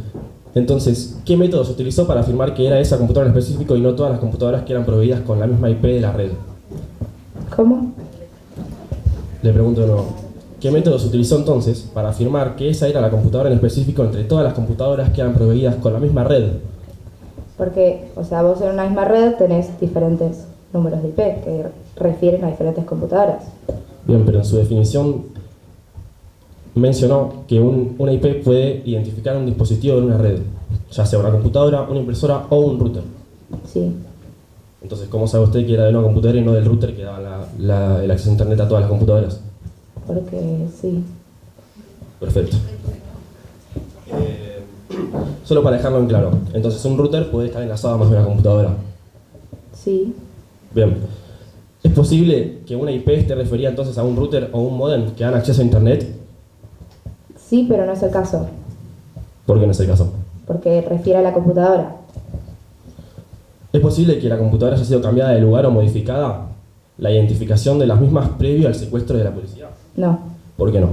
Entonces, ¿qué método se utilizó para afirmar que era esa computadora en específico y no todas las computadoras que eran proveídas con la misma IP de la red? ¿Cómo? Le pregunto de nuevo. ¿Qué método se utilizó entonces para afirmar que esa era la computadora en específico entre todas las computadoras que eran proveídas con la misma red? Porque, o sea, vos en una misma red tenés diferentes números de IP que refieren a diferentes computadoras. Bien, pero en su definición mencionó que una IP puede identificar un dispositivo de una red, ya sea una computadora, una impresora o un router. Sí. Entonces, ¿cómo sabe usted que era de una computadora y no del router que daba el acceso a internet a todas las computadoras? Porque sí. Perfecto. Solo para dejarlo en claro, entonces un router puede estar enlazado a más de una computadora. Sí. Bien. ¿Es posible que una IP esté referida entonces a un router o un modem que dan acceso a internet? Sí, pero no es el caso. ¿Por qué no es el caso? Porque refiere a la computadora. ¿Es posible que la computadora haya sido cambiada de lugar o modificada? ¿La identificación de las mismas previo al secuestro de la policía? No. ¿Por qué no?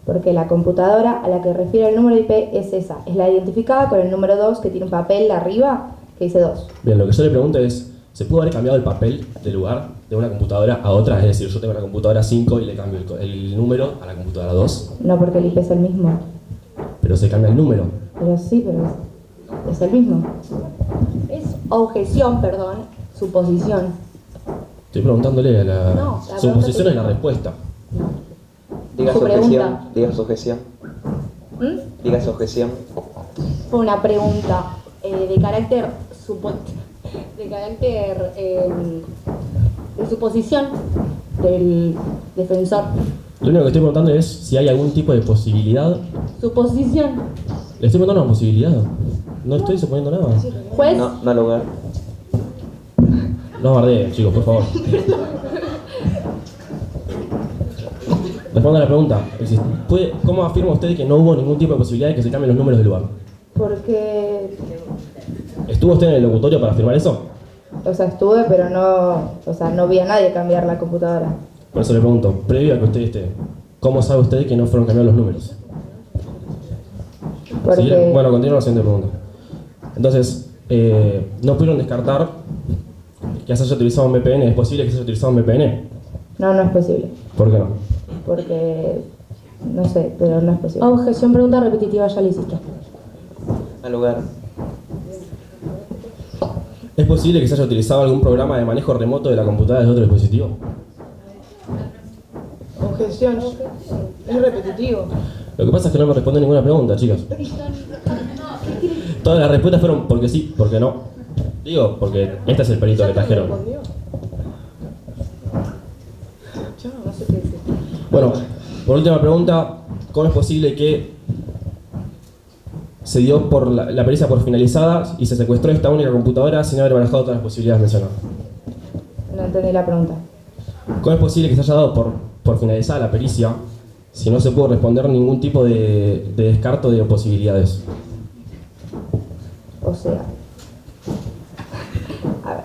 Porque la computadora a la que refiere el número de IP es esa. Es la identificada con el número 2 que tiene un papel arriba que dice 2. Bien, lo que yo le pregunto es, ¿se pudo haber cambiado el papel de lugar de una computadora a otra? Es decir, yo tengo la computadora 5 y le cambio el número a la computadora 2, No, porque el IP es el mismo. pero se cambia el número. Pero sí, pero es el mismo. Es objeción, perdón, suposición. Estoy preguntándole a la... No, la su pregunta posición es- es la respuesta. Diga Su su objeción. pregunta. Diga su objeción. ¿Mm? Diga su objeción. Fue una pregunta de carácter de suposición del defensor. Lo único que estoy preguntando es si hay algún tipo de posibilidad. Suposición. Le estoy preguntando una posibilidad. No estoy suponiendo nada. Juez. No lugar. No bardeen, chicos, por favor. Responda a la pregunta. ¿Cómo afirma usted que no hubo ningún tipo de posibilidad de que se cambien los números del lugar? Porque, ¿Estuvo usted en el locutorio para afirmar eso? o sea, estuve, pero no, o sea, no vi a nadie cambiar la computadora. Por eso le pregunto, previo a que usted esté, ¿cómo sabe usted que no fueron cambiados los números? Porque... ¿Sí? Bueno, continúa la siguiente pregunta. Entonces, no pudieron descartar que se haya utilizado un VPN? ¿Es posible que se haya utilizado un VPN? No, no es posible. ¿Por qué no? Porque, no sé, pero no es posible. Objeción, pregunta repetitiva, ya la hiciste. Al lugar. ¿Es posible que se haya utilizado algún programa de manejo remoto de la computadora desde otro dispositivo? Objeción. Es repetitivo. Lo que pasa es que no me responde ninguna pregunta, chicos. Todas las respuestas fueron porque sí, porque no. Digo, porque este es el perito que trajeron. Bueno, por última pregunta, ¿cómo es posible que se dio por la pericia por finalizada y se secuestró esta única computadora sin haber barajado todas las posibilidades mencionadas? No entendí la pregunta. ¿Cómo es posible que se haya dado por finalizada la pericia si no se pudo responder ningún tipo de descarto de posibilidades? O sea, a ver,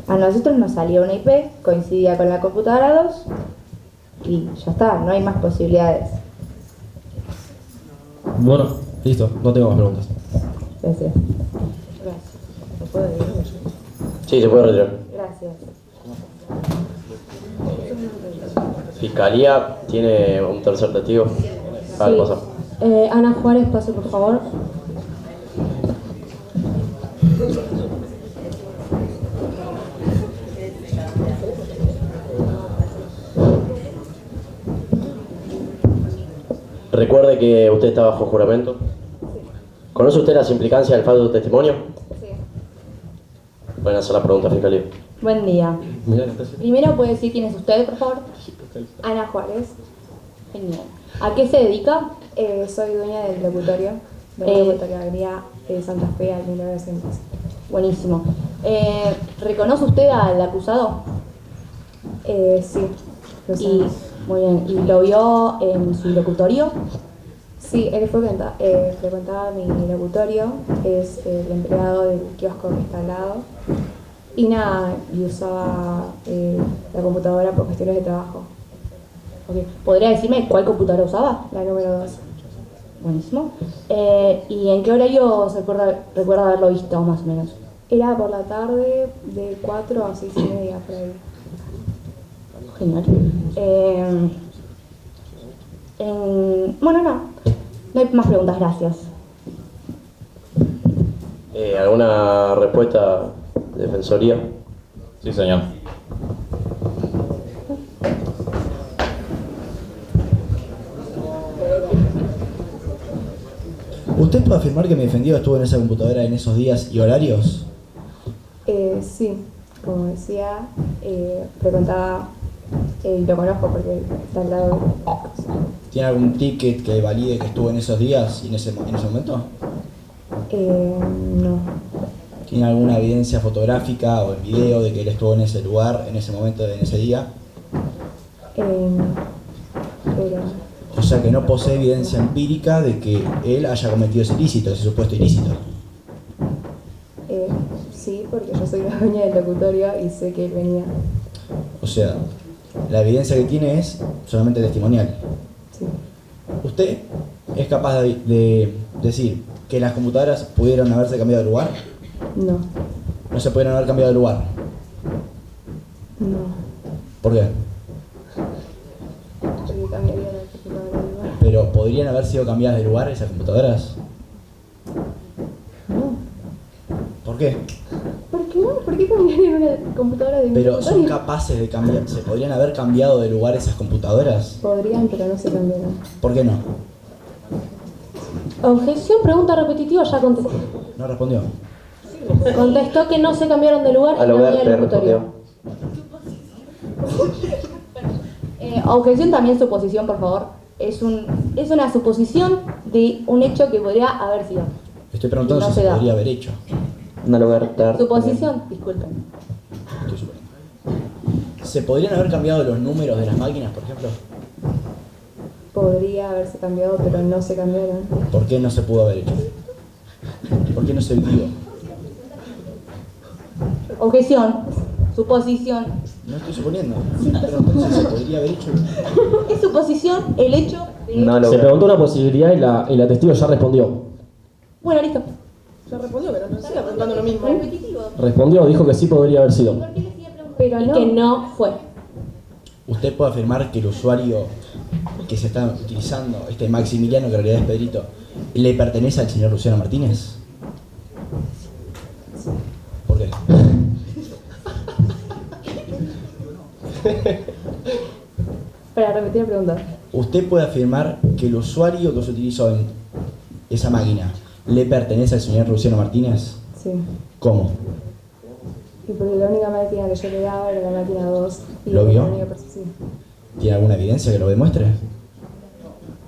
a nosotros nos salió una IP, coincidía con la computadora 2 y ya está, no hay más posibilidades. Bueno, listo, no tengo más preguntas. Gracias. ¿Se puede ir? Sí, se puede retirar. Gracias. Fiscalía tiene un tercer testigo. A ver, pasa. Ana Juárez, pase por favor. Recuerde que usted está bajo juramento. ¿Conoce usted las implicancias del falso testimonio? Sí. Pueden hacer la pregunta, Fiscalía. Buen día. Mirá, Primero, ¿puede decir quién es usted, por favor? Ana Juárez. Genial. ¿A qué se dedica? Soy dueña del locutorio, de la locutoría Santa Fe al 1900. Buenísimo. ¿Reconoce usted al acusado? Sí. Y, muy bien. ¿Y lo vio en su locutorio? Sí, él frecuentaba mi locutorio, es el empleado del kiosco que está al lado. Y nada, y usaba la computadora por cuestiones de trabajo. Okay. ¿Podría decirme cuál computadora usaba? La número 2. Buenísimo. ¿Y en qué horario recuerda haberlo visto, más o menos? Era por la tarde, de 4 a 6:30 por ahí. Genial. Bueno, no hay más preguntas, gracias. ¿Alguna respuesta de Defensoría? Sí, señor. ¿Usted puede afirmar que mi defendido estuvo en esa computadora en esos días y horarios? Sí, como decía, frecuentaba, y lo conozco porque está al lado. ¿Tiene algún ticket que valide que estuvo en esos días y en ese momento? No. ¿Tiene alguna evidencia fotográfica o en video de que él estuvo en ese lugar, en ese momento, en ese día? Pero O sea que no posee evidencia empírica de que él haya cometido ese ilícito, ese supuesto ilícito. sí, porque yo soy la dueña del locutorio y sé que él venía. O sea, la evidencia que tiene es solamente testimonial. Sí. ¿Usted es capaz de decir que las computadoras pudieron haberse cambiado de lugar? No. ¿No se pudieron haber cambiado de lugar? No. ¿Por qué? Porque cambiaría la computadora de lugar. ¿Pero podrían haber sido cambiadas de lugar esas computadoras? No. ¿Por qué? ¿Por qué no? ¿Por qué cambiaría una computadora de mi Pero son locutorio? capaces de cambiar, ¿se podrían haber cambiado de lugar esas computadoras? Podrían, pero no se cambiaron. ¿Por qué no? Objeción, pregunta repetitiva, ya contestó. No respondió. Contestó que no se cambiaron de lugar Al y hogar cambió te el locutorio. Objeción también suposición, por favor. Es una suposición de un hecho que podría haber sido. Estoy preguntando No si se se da. podría haber hecho. Un lugar tarde. Suposición, disculpen. Estoy suponiendo. ¿Se podrían haber cambiado los números de las máquinas, por ejemplo? Podría haberse cambiado, pero no se cambiaron. ¿Por qué no se pudo haber hecho? ¿Por qué no se vivió? Objeción, suposición. No estoy suponiendo. Pero entonces se podría haber hecho. Es suposición el hecho de... Se preguntó una posibilidad y la testigo ya respondió. Bueno, listo. Ya respondió, pero no siga preguntando lo mismo. Repetitivo. Respondió, dijo que sí podría haber sido. ¿Por qué le Pero y no. que no fue. ¿Usted puede afirmar que el usuario que se está utilizando, este Maximiliano, que en realidad es Pedrito, le pertenece al señor Luciano Martínez? ¿Por qué? Para repetir la pregunta. ¿Usted puede afirmar que el usuario que se utilizó en esa máquina le pertenece al señor Luciano Martínez? Sí. ¿Cómo? Y porque la única máquina que yo le daba era la máquina 2. Y ¿Lo era vio? la única persona, sí. ¿Tiene alguna evidencia que lo demuestre?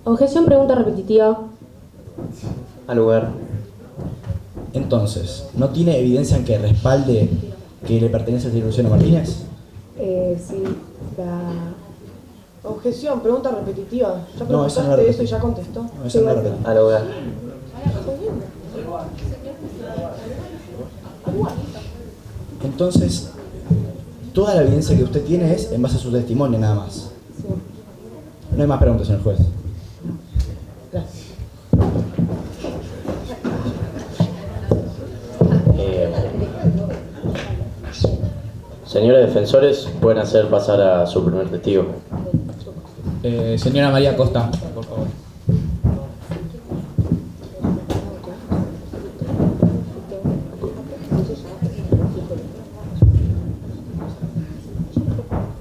Objeción, pregunta repetitiva. Al lugar. Entonces, ¿no tiene evidencia en que respalde que le pertenece al señor Luciano Martínez? Sí, la... Objeción, pregunta repetitiva. ¿Ya No, esa no preguntaste la eso y ya contestó? No, esa no la repetí. Al lugar. Entonces, toda la evidencia que usted tiene es en base a su testimonio nada más. No hay más preguntas, señor juez. Señores defensores, pueden hacer pasar a su primer testigo. Señora María Costa, por favor.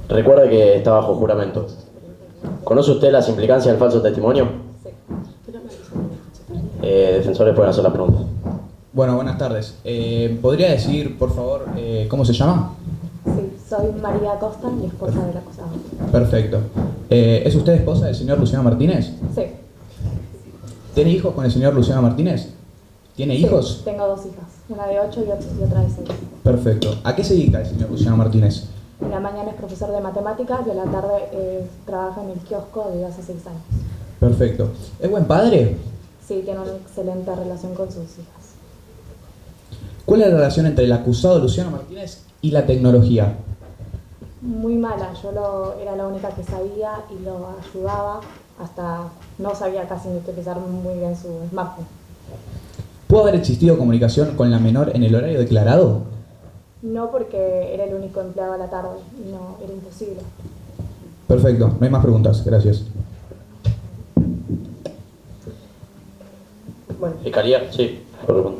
Recuerde que está bajo juramento. ¿Conoce usted las implicancias del falso testimonio? Defensores pueden hacer la pregunta. Bueno, buenas tardes. ¿Podría decir, por favor, cómo se llama? Sí, soy María Costa, la esposa del acusado. Perfecto. ¿Es usted esposa del señor Luciano Martínez? Sí. ¿Tiene hijos con el señor Luciano Martínez? ¿Tiene hijos? Sí, tengo 2 hijas, una de 8 y otra de 6. Perfecto. ¿A qué se dedica el señor Luciano Martínez? En la mañana es profesor de matemáticas y a la tarde trabaja en el kiosco desde hace 6 años. Perfecto. ¿Es buen padre? Sí, tiene una excelente relación con sus hijas. ¿Cuál es la relación entre el acusado Luciano Martínez y la tecnología? Muy mala, era la única que sabía y lo ayudaba, hasta no sabía casi ni utilizar muy bien su smartphone. ¿Pudo haber existido comunicación con la menor en el horario declarado? No, porque era el único empleado a la tarde, no, era imposible. Perfecto, no hay más preguntas, gracias. Bueno. ¿Fiscalía? Sí, por favor.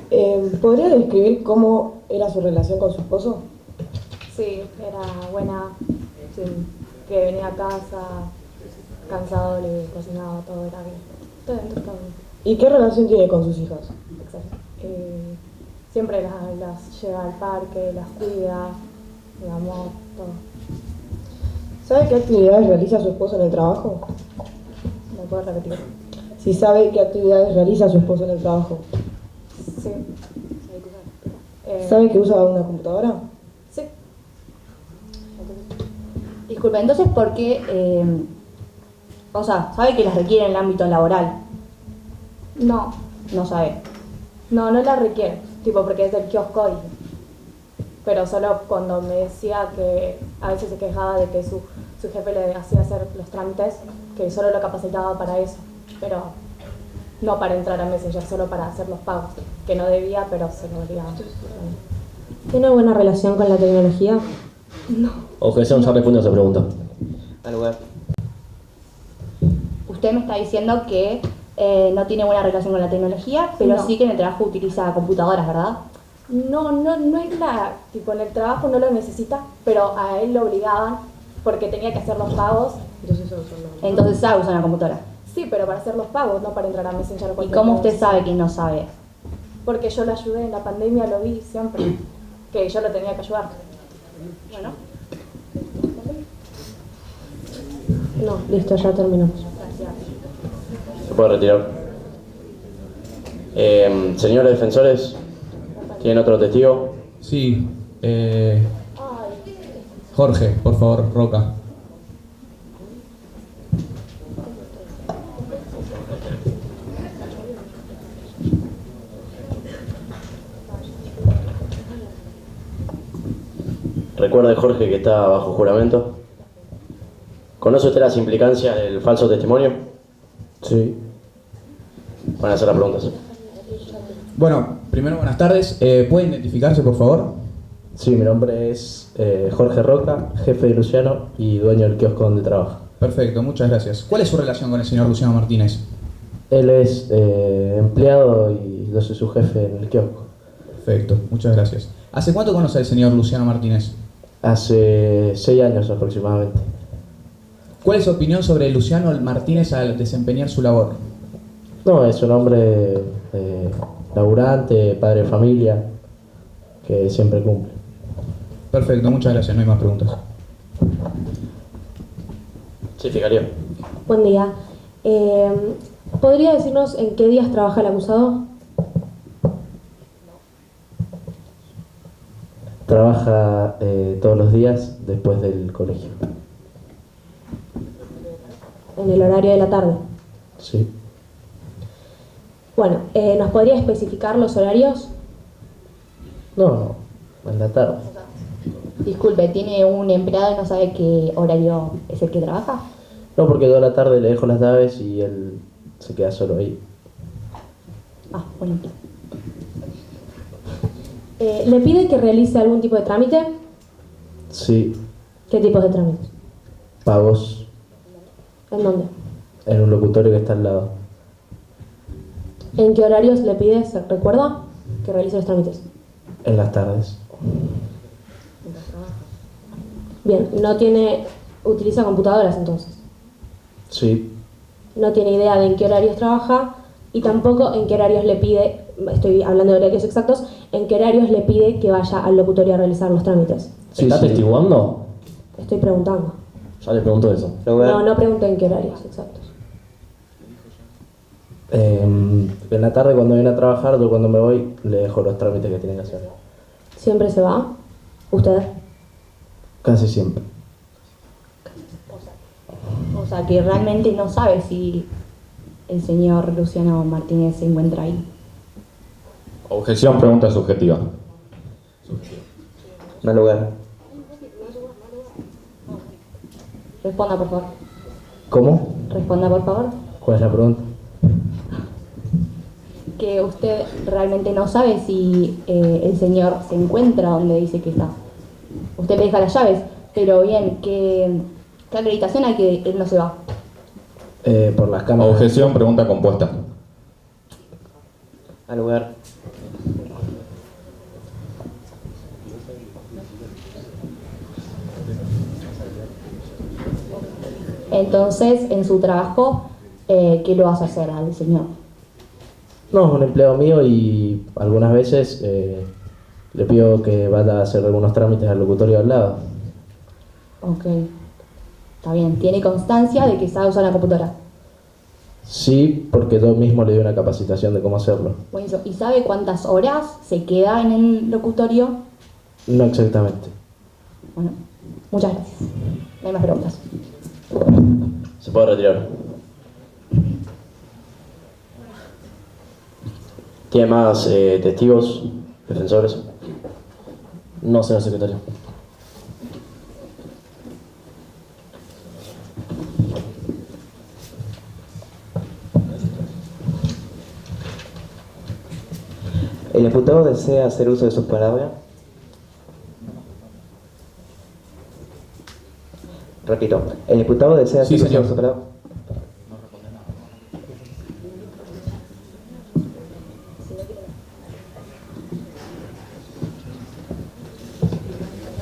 ¿Podría describir cómo era su relación con su esposo? Sí, era buena, sí, que venía a casa cansado, le cocinaba, todo era bien. Todo bien. ¿Y qué relación tiene con sus hijas? Exacto. Siempre las lleva al parque, las cuida, digamos, todo. ¿Sabe qué actividades realiza su esposo en el trabajo? ¿Me puedo repetir? Si sabe qué actividades realiza su esposo en el trabajo. Sí. ¿Sabe que usa una computadora? Sí. Disculpe, entonces, ¿por qué? O sea, ¿sabe que las requiere en el ámbito laboral? No. No sabe. No la requiere, tipo porque es del kiosco pero solo cuando me decía que a veces se quejaba de que su jefe le hacía hacer los trámites, que solo lo capacitaba para eso, pero no para entrar a Messenger, solo para hacer los pagos, que no debía, pero se lo obligaba. ¿Tiene buena relación con la tecnología? No. Objeción, ya responde a esa pregunta. Al lugar. Usted me está diciendo que no tiene buena relación con la tecnología, pero No. sí que en el trabajo utiliza computadoras, ¿verdad? No es tipo en el trabajo no lo necesita, pero a él lo obligaban porque tenía que hacer los pagos. Entonces sabe usar una computadora. Sí, pero para hacer los pagos, no para entrar a Messenger o ¿Y cualquier cómo cosa. usted sabe que no sabe? Porque yo lo ayudé en la pandemia, lo vi siempre, que yo lo tenía que ayudar. Bueno. No, listo, ya terminamos. Gracias. ¿Se puede retirar? Señores defensores, ¿tienen otro testigo? Sí. Jorge, por favor, Roca. Recuerde, Jorge, que está bajo juramento. ¿Conoce usted las implicancias del falso testimonio? Sí. Van a hacer las preguntas. Bueno, primero buenas tardes. ¿Puede identificarse, por favor? Sí, mi nombre es Jorge Roca, jefe de Luciano y dueño del kiosco donde trabaja. Perfecto, muchas gracias. ¿Cuál es su relación con el señor Luciano Martínez? Él es empleado y yo soy su jefe en el kiosco. Perfecto, muchas gracias. ¿Hace cuánto conoce al señor Luciano Martínez? Hace 6 años aproximadamente. ¿Cuál es su opinión sobre Luciano Martínez al desempeñar su labor? No, es un hombre laburante, padre de familia, que siempre cumple. Perfecto, muchas gracias, no hay más preguntas. Sí, fiscalía. Buen día. ¿Podría decirnos en qué días trabaja el acusado? Trabaja todos los días después del colegio. En el horario de la tarde. Sí. Bueno, ¿nos podría especificar los horarios? No, en la tarde. Disculpe, ¿tiene un empleado y no sabe qué horario es el que trabaja? No, porque toda la tarde le dejo las llaves y él se queda solo ahí. Ah, bueno. ¿Le pide que realice algún tipo de trámite? Sí, ¿Qué tipos de trámites? pagos ¿En dónde? en un locutorio que está al lado. ¿En qué horarios le pide, se recuerda, que realice los trámites? En las tardes. Bien, utiliza computadoras entonces. Sí, No tiene idea de en qué horarios trabaja y tampoco en qué horarios le pide, estoy hablando de horarios exactos, en qué horarios le pide que vaya al locutorio a realizar los trámites. ¿Está testiguando? Estoy preguntando. Ya le pregunto eso. No pregunté en qué horarios exactos. En la tarde cuando viene a trabajar, yo cuando me voy le dejo los trámites que tiene que hacer. ¿Siempre se va? ¿Usted? Casi siempre. O sea, que realmente no sabe si el señor Luciano Martínez se encuentra ahí. Objeción, pregunta subjetiva. No lugar. Responda, por favor. ¿Cómo? Responda, por favor. ¿Cuál es la pregunta? Que usted realmente no sabe si el señor se encuentra donde dice que está. Usted le deja las llaves, pero bien, ¿qué acreditación hay que él no se va? Por las cámaras. Objeción, pregunta compuesta. Al lugar. Entonces, en su trabajo, ¿qué lo hace hacer al señor? No, es un empleado mío y algunas veces le pido que vaya a hacer algunos trámites al locutorio al lado. Ok. Está bien. ¿Tiene constancia de que sabe usar la computadora? Sí, porque yo mismo le doy una capacitación de cómo hacerlo. Buenísimo. ¿Y sabe cuántas horas se queda en el locutorio? No exactamente. Bueno, muchas gracias. No hay más preguntas. Se puede retirar. ¿Tiene más testigos, defensores? No, señor secretario. ¿El imputado desea hacer uso de sus palabras? Repito, ¿el imputado desea hacer uso de sus palabras?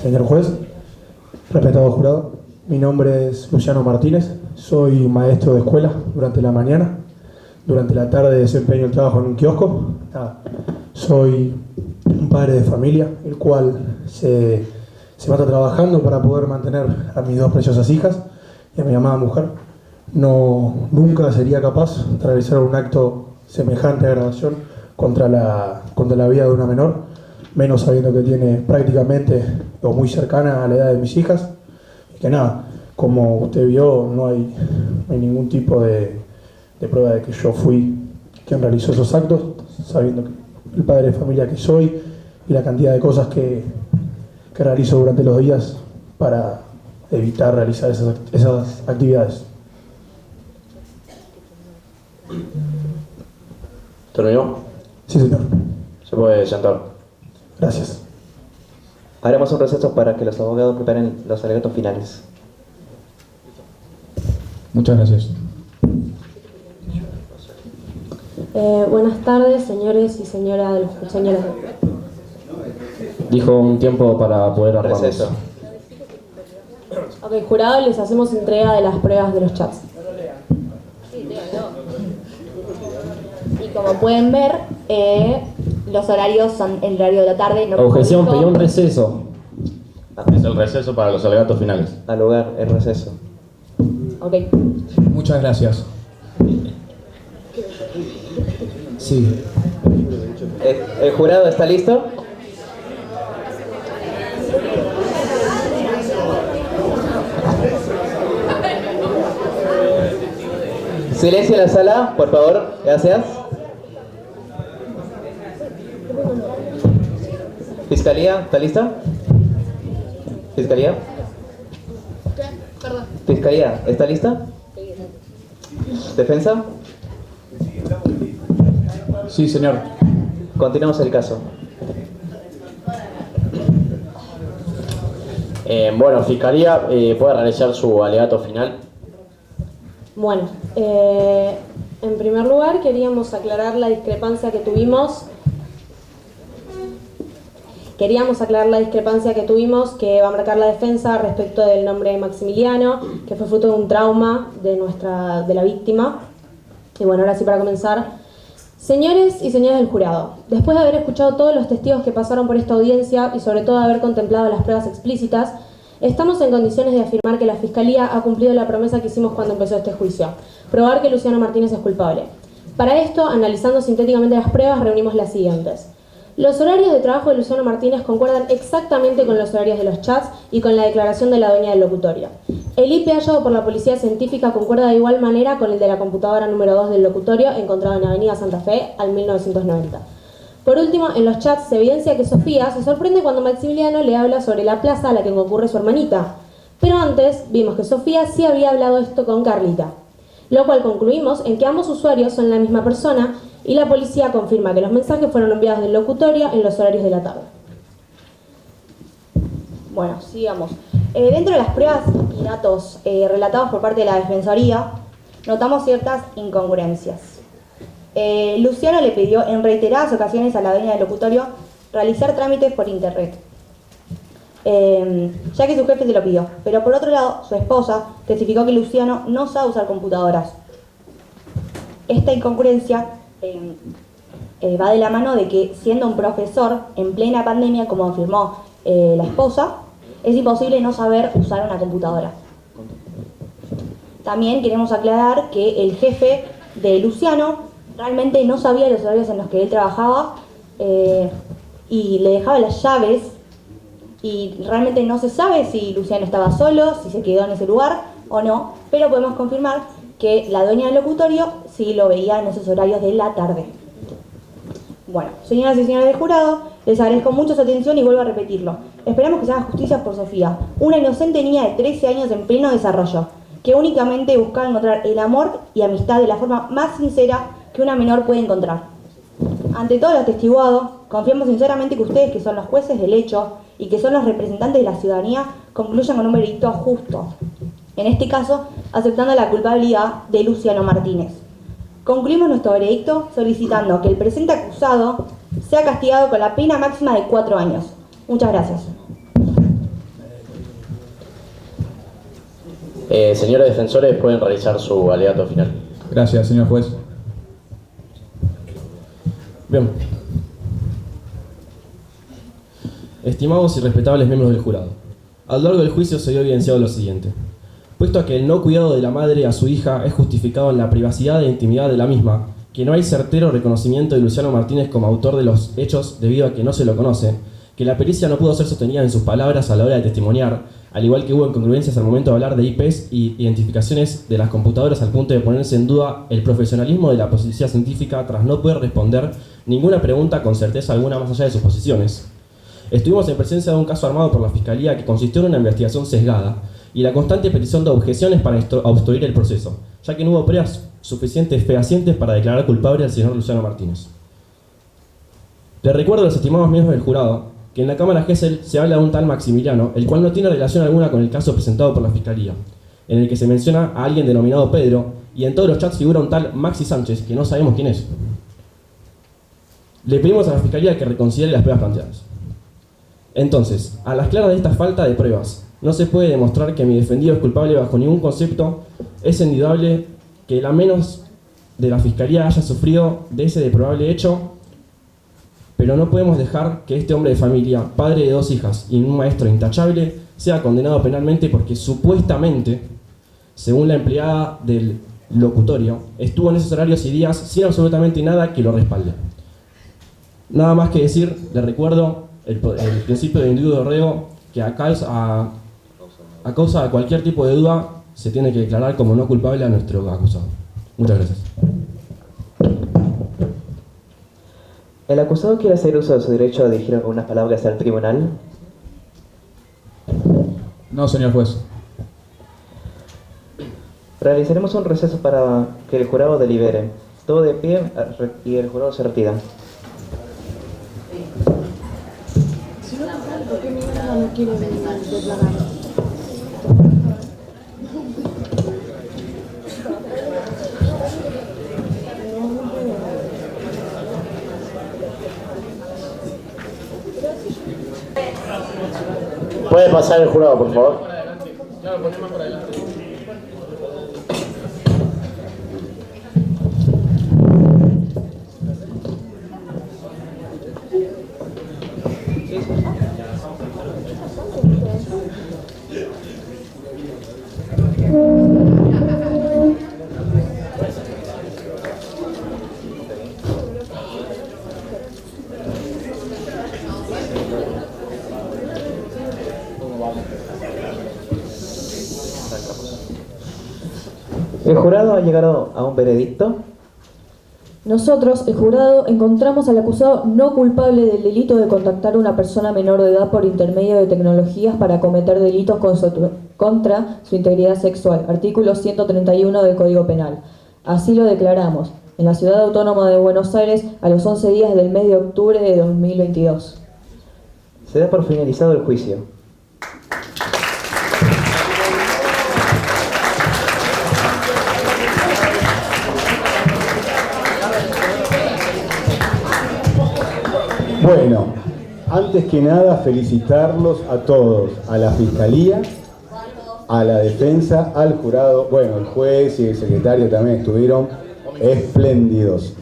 Señor juez, respetado jurado, mi nombre es Luciano Martínez, soy maestro de escuela durante la mañana, durante la tarde desempeño el trabajo en un kiosco. Soy un padre de familia, el cual se mata trabajando para poder mantener a mis 2 preciosas hijas y a mi amada mujer. Nunca sería capaz de realizar un acto semejante a grabación contra la vida de una menor, menos sabiendo que tiene prácticamente o muy cercana a la edad de mis hijas. Y que nada, como usted vio, no hay ningún tipo de prueba de que yo fui quien realizó esos actos, sabiendo que el padre de familia que soy y la cantidad de cosas que realizo durante los días para evitar realizar esas actividades. ¿Terminó? Sí, señor. Se puede sentar. Gracias. Haremos un receso para que los abogados preparen los alegatos finales. Muchas gracias. Buenas tardes, señores y señoras. Dijo un tiempo para poder armarnos. Receso. Ok, jurado, les hacemos entrega de las pruebas de los chats. Y como pueden ver, los horarios son el horario de la tarde. No Objeción, público. pedí un receso. Es el receso para los alegatos finales. Al lugar, el receso. Ok. Muchas gracias. Sí. ¿El jurado está listo? Silencio en la sala, por favor. Gracias. Fiscalía, ¿está lista? Fiscalía. Perdón. Fiscalía, ¿está lista? ¿Defensa? Sí, señor. Continuamos el caso. Bueno, Fiscalía, ¿puede realizar su alegato final? Bueno, en primer lugar queríamos aclarar la discrepancia que tuvimos. Que va a marcar la defensa respecto del nombre de Maximiliano, que fue fruto de un trauma de la víctima. Y bueno, ahora sí, para comenzar. Señores y señoras del jurado, después de haber escuchado todos los testigos que pasaron por esta audiencia y sobre todo de haber contemplado las pruebas explícitas, estamos en condiciones de afirmar que la Fiscalía ha cumplido la promesa que hicimos cuando empezó este juicio: probar que Luciano Martínez es culpable. Para esto, analizando sintéticamente las pruebas, reunimos las siguientes. Los horarios de trabajo de Luciano Martínez concuerdan exactamente con los horarios de los chats y con la declaración de la dueña del locutorio. El IP hallado por la policía científica concuerda de igual manera con el de la computadora número 2 del locutorio, encontrado en Avenida Santa Fe, al 1990. Por último, en los chats se evidencia que Sofía se sorprende cuando Maximiliano le habla sobre la plaza a la que concurre su hermanita. Pero antes vimos que Sofía sí había hablado esto con Carlita, lo cual concluimos en que ambos usuarios son la misma persona y la policía confirma que los mensajes fueron enviados del locutorio en los horarios de la tarde. Bueno, sigamos. Dentro de las pruebas y datos relatados por parte de la Defensoría, notamos ciertas incongruencias. Luciano le pidió en reiteradas ocasiones a la dueña del locutorio realizar trámites por internet, ya que su jefe se lo pidió. Pero por otro lado, su esposa testificó que Luciano no sabe usar computadoras. Esta incongruencia va de la mano de que, siendo un profesor en plena pandemia, como afirmó la esposa, es imposible no saber usar una computadora. También queremos aclarar que el jefe de Luciano realmente no sabía los horarios en los que él trabajaba y le dejaba las llaves, y realmente no se sabe si Luciano estaba solo, si se quedó en ese lugar o no, pero podemos confirmar que la dueña del locutorio sí lo veía en esos horarios de la tarde. Bueno, señoras y señores del jurado, les agradezco mucho su atención y vuelvo a repetirlo. Esperamos que se haga justicia por Sofía, una inocente niña de 13 años en pleno desarrollo, que únicamente buscaba encontrar el amor y amistad de la forma más sincera que una menor puede encontrar. Ante todo lo atestiguado, confiamos sinceramente que ustedes, que son los jueces del hecho y que son los representantes de la ciudadanía, concluyan con un veredicto justo. En este caso, aceptando la culpabilidad de Luciano Martínez. Concluimos nuestro veredicto solicitando que el presente acusado sea castigado con la pena máxima de 4 años. Muchas gracias. Señores defensores, pueden realizar su alegato final. Gracias, señor juez. Bien. Estimados y respetables miembros del jurado, a lo largo del juicio se vio evidenciado lo siguiente. Puesto a que el no cuidado de la madre a su hija es justificado en la privacidad e intimidad de la misma, que no hay certero reconocimiento de Luciano Martínez como autor de los hechos debido a que no se lo conoce, que la pericia no pudo ser sostenida en sus palabras a la hora de testimoniar, al igual que hubo incongruencias al momento de hablar de IPs y identificaciones de las computadoras al punto de ponerse en duda el profesionalismo de la policía científica tras no poder responder ninguna pregunta con certeza alguna más allá de sus posiciones. Estuvimos en presencia de un caso armado por la Fiscalía que consistió en una investigación sesgada y la constante petición de objeciones para obstruir el proceso, ya que no hubo pruebas suficientes fehacientes para declarar culpable al señor Luciano Martínez. Les recuerdo a los estimados miembros del jurado que en la Cámara Gesell se habla de un tal Maximiliano, el cual no tiene relación alguna con el caso presentado por la Fiscalía, en el que se menciona a alguien denominado Pedro, y en todos los chats figura un tal Maxi Sánchez, que no sabemos quién es. Le pedimos a la Fiscalía que reconsidere las pruebas planteadas. Entonces, a las claras de esta falta de pruebas, no se puede demostrar que mi defendido es culpable bajo ningún concepto. Es indudable que la menos de la Fiscalía haya sufrido de ese deplorable hecho, pero no podemos dejar que este hombre de familia, padre de 2 hijas y un maestro intachable, sea condenado penalmente porque supuestamente, según la empleada del locutorio, estuvo en esos horarios y días sin absolutamente nada que lo respalde. Nada más que decir, le recuerdo el principio de individuo reo, que a causa de cualquier tipo de duda se tiene que declarar como no culpable a nuestro acusado. Muchas gracias. ¿El acusado quiere hacer uso de su derecho a dirigir algunas palabras al tribunal? No, señor juez. Realizaremos un receso para que el jurado delibere. Todo de pie y el jurado se retira. Si no, ¿por qué mi hermana no quiere declarar? ¿Puede pasar el jurado, por favor? ¿El jurado ha llegado a un veredicto? Nosotros, el jurado, encontramos al acusado no culpable del delito de contactar a una persona menor de edad por intermedio de tecnologías para cometer delitos contra su integridad sexual, artículo 131 del Código Penal. Así lo declaramos en la Ciudad Autónoma de Buenos Aires a los 11 días del mes de octubre de 2022. Se da por finalizado el juicio. Bueno, antes que nada felicitarlos a todos, a la Fiscalía, a la defensa, al jurado, bueno, el juez y el secretario también estuvieron espléndidos.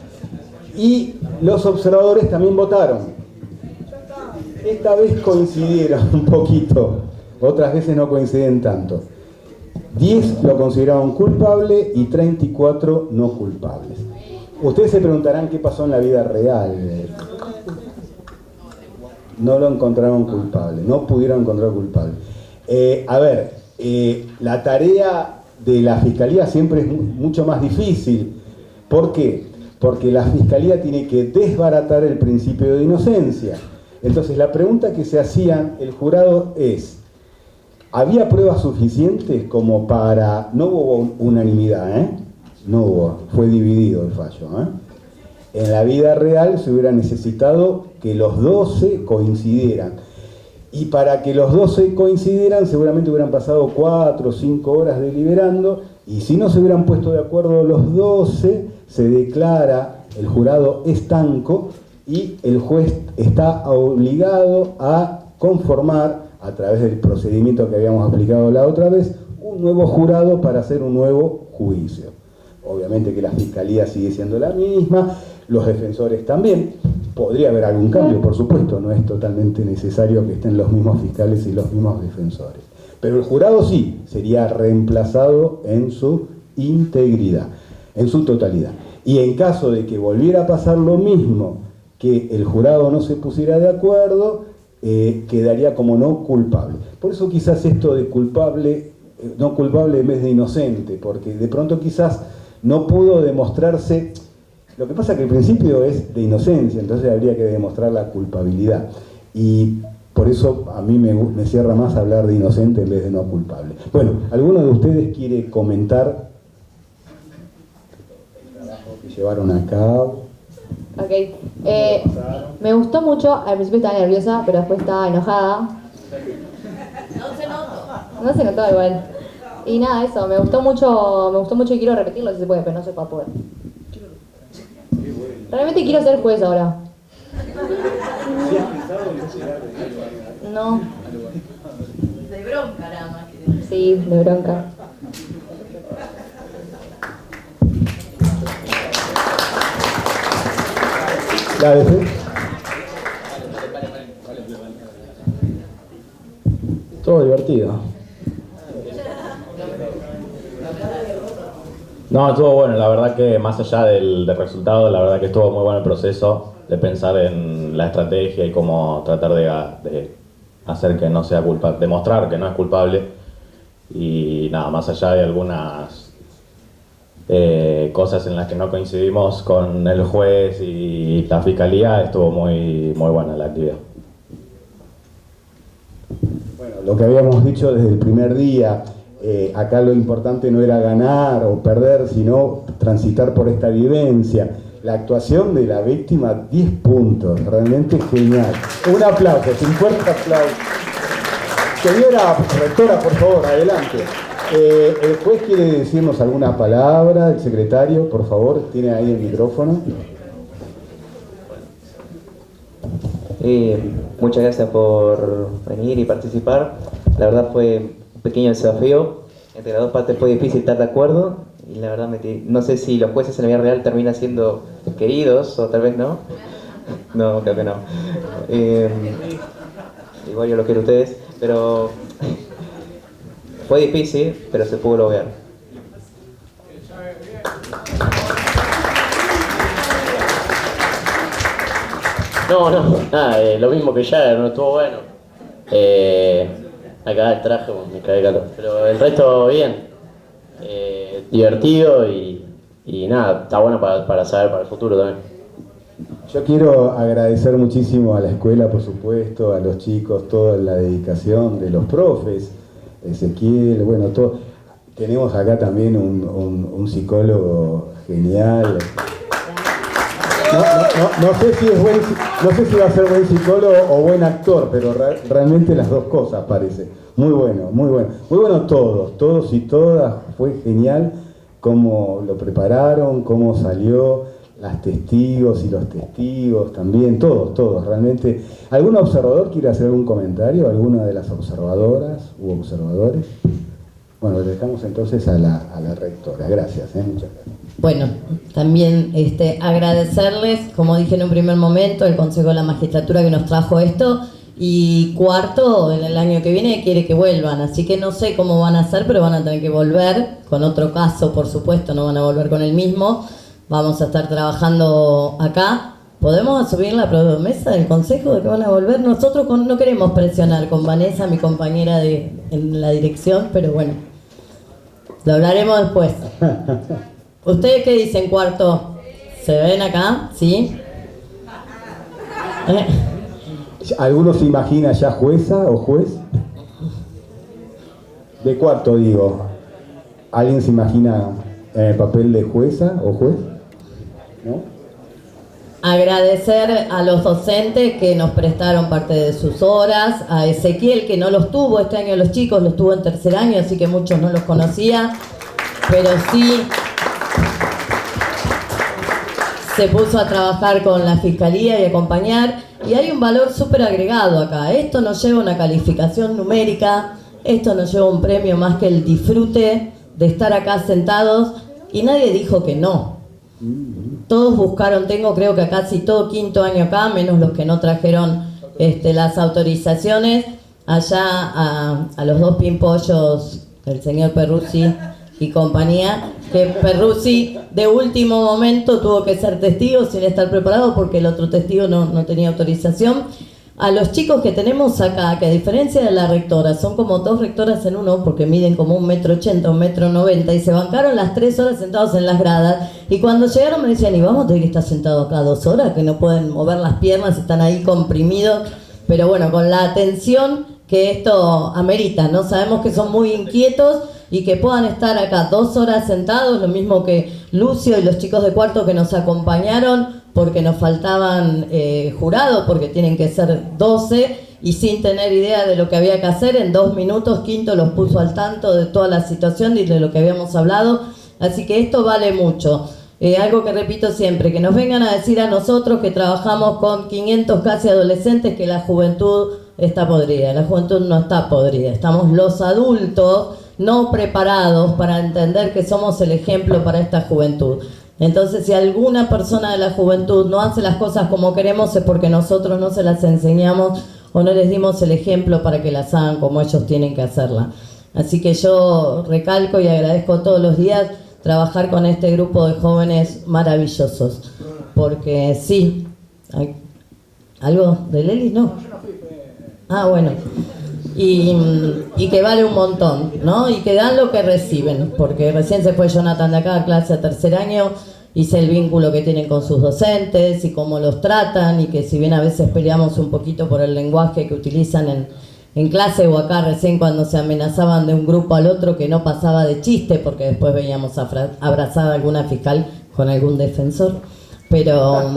Y los observadores también votaron. Esta vez coincidieron un poquito, otras veces no coinciden tanto. 10 lo consideraron culpable y 34 no culpables. Ustedes se preguntarán qué pasó en la vida real. No lo encontraron culpable, no pudieron encontrar culpable. La tarea de la Fiscalía siempre es mucho más difícil. ¿Por qué? Porque la Fiscalía tiene que desbaratar el principio de inocencia. Entonces la pregunta que se hacían el jurado es, ¿había pruebas suficientes como para...? No hubo unanimidad, no hubo, fue dividido el fallo, En la vida real se hubiera necesitado que los 12 coincidieran. Y para que los 12 coincidieran, seguramente hubieran pasado 4 o 5 horas deliberando, y si no se hubieran puesto de acuerdo los 12, se declara el jurado estanco y el juez está obligado a conformar, a través del procedimiento que habíamos aplicado la otra vez, un nuevo jurado para hacer un nuevo juicio. Obviamente que la Fiscalía sigue siendo la misma, los defensores también. Podría haber algún cambio, por supuesto, no es totalmente necesario que estén los mismos fiscales y los mismos defensores. Pero el jurado sí, sería reemplazado en su integridad, en su totalidad. Y en caso de que volviera a pasar lo mismo, que el jurado no se pusiera de acuerdo, quedaría como no culpable. Por eso quizás esto de culpable, no culpable en vez de inocente, porque de pronto quizás no pudo demostrarse. Lo que pasa es que el principio es de inocencia, entonces habría que demostrar la culpabilidad. Y por eso a mí me cierra más hablar de inocente en vez de no culpable. Bueno, ¿alguno de ustedes quiere comentar el trabajo que llevaron a cabo? Ok. Me gustó mucho, al principio estaba nerviosa, pero después estaba enojada. No se notó igual. Y nada, eso, me gustó mucho y quiero repetirlo si se puede, pero no se va a poder. Realmente quiero ser juez ahora. No. De bronca nada más. Sí, de bronca. La defensa. Todo divertido. No, estuvo bueno, la verdad que más allá del resultado, la verdad que estuvo muy bueno el proceso de pensar en la estrategia y cómo tratar de hacer que no sea culpable, demostrar que no es culpable. Y nada, más allá de algunas cosas en las que no coincidimos con el juez y la fiscalía, estuvo muy buena la actividad. Bueno, lo que habíamos dicho desde el primer día, acá lo importante no era ganar o perder, sino transitar por esta vivencia. La actuación de la víctima, 10 puntos, realmente genial. Un aplauso, 50 aplausos. Señora rectora, por favor, adelante. ¿El juez quiere decirnos alguna palabra? El secretario, por favor, tiene ahí el micrófono. Muchas gracias por venir y participar. La verdad fue un pequeño desafío. Entre las dos partes fue difícil estar de acuerdo. Y la verdad, no sé si los jueces en la vida real terminan siendo queridos o tal vez no. No, creo que no. Igual yo lo quiero a ustedes, pero fue difícil, pero se pudo lograr. No, nada, lo mismo que ya, no estuvo bueno. Acá el traje, me cae calor, pero el resto bien. Divertido y nada, está bueno para saber para el futuro también. Yo quiero agradecer muchísimo a la escuela, por supuesto, a los chicos, toda la dedicación de los profes, Ezequiel, bueno, todo. Tenemos acá también un psicólogo genial. No sé si va a ser buen psicólogo o buen actor, pero realmente las dos cosas parece. Muy bueno, muy bueno. Muy bueno todos y todas, fue genial cómo lo prepararon, cómo salió, las testigos y los testigos también, todos, realmente. ¿Algún observador quiere hacer algún comentario? ¿Alguna de las observadoras u observadores? Bueno, le dejamos entonces a la rectora. Gracias, muchas gracias. Bueno, también agradecerles, como dije en un primer momento, el Consejo de la Magistratura que nos trajo esto, y cuarto, en el año que viene quiere que vuelvan, así que no sé cómo van a hacer, pero van a tener que volver con otro caso, por supuesto, no van a volver con el mismo. Vamos a estar trabajando acá. ¿Podemos asumir la promesa del Consejo de que van a volver? Nosotros no queremos presionar con Vanessa, mi compañera en la dirección, pero bueno, lo hablaremos después. ¿Ustedes qué dicen, cuarto? ¿Se ven acá? ¿Sí? ¿Alguno se imagina ya jueza o juez? De cuarto, digo. ¿Alguien se imagina en el papel de jueza o juez? ¿No? Agradecer a los docentes que nos prestaron parte de sus horas, a Ezequiel que no los tuvo este año los chicos, los tuvo en tercer año, así que muchos no los conocía, pero sí se puso a trabajar con la fiscalía y acompañar, y hay un valor súper agregado acá. Esto no lleva una calificación numérica, esto no lleva un premio más que el disfrute de estar acá sentados, y nadie dijo que no. Todos buscaron, tengo creo que casi todo quinto año acá, menos los que no trajeron las autorizaciones. Allá a los dos pimpollos, el señor Perruzzi y compañía, que Perruzzi de último momento tuvo que ser testigo sin estar preparado porque el otro testigo no tenía autorización. A los chicos que tenemos acá, que a diferencia de la rectora, son como dos rectoras en uno, porque miden como 1,80 m, 1,90 m, y se bancaron las 3 horas sentados en las gradas, y cuando llegaron me decían, ¿y vamos a tener que estar sentados acá 2 horas? Que no pueden mover las piernas, están ahí comprimidos, pero bueno, con la atención que esto amerita, ¿no? Sabemos que son muy inquietos, y que puedan estar acá 2 horas sentados, lo mismo que Lucio y los chicos de cuarto que nos acompañaron, porque nos faltaban jurados, porque tienen que ser 12, y sin tener idea de lo que había que hacer, en 2 minutos Quinto los puso al tanto de toda la situación y de lo que habíamos hablado, así que esto vale mucho. Algo que repito siempre, que nos vengan a decir a nosotros que trabajamos con 500 casi adolescentes que la juventud está podrida. La juventud no está podrida, estamos los adultos no preparados para entender que somos el ejemplo para esta juventud. Entonces, si alguna persona de la juventud no hace las cosas como queremos, es porque nosotros no se las enseñamos o no les dimos el ejemplo para que las hagan como ellos tienen que hacerla. Así que yo recalco y agradezco todos los días trabajar con este grupo de jóvenes maravillosos, porque sí, ¿algo de Leli? No. Ah, bueno. Y que vale un montón, ¿no? Y que dan lo que reciben, porque recién se fue Jonathan de acá a clase a tercer año, y sé el vínculo que tienen con sus docentes y cómo los tratan, y que si bien a veces peleamos un poquito por el lenguaje que utilizan en clase o acá recién cuando se amenazaban de un grupo al otro, que no pasaba de chiste, porque después veíamos abrazada a alguna fiscal con algún defensor, pero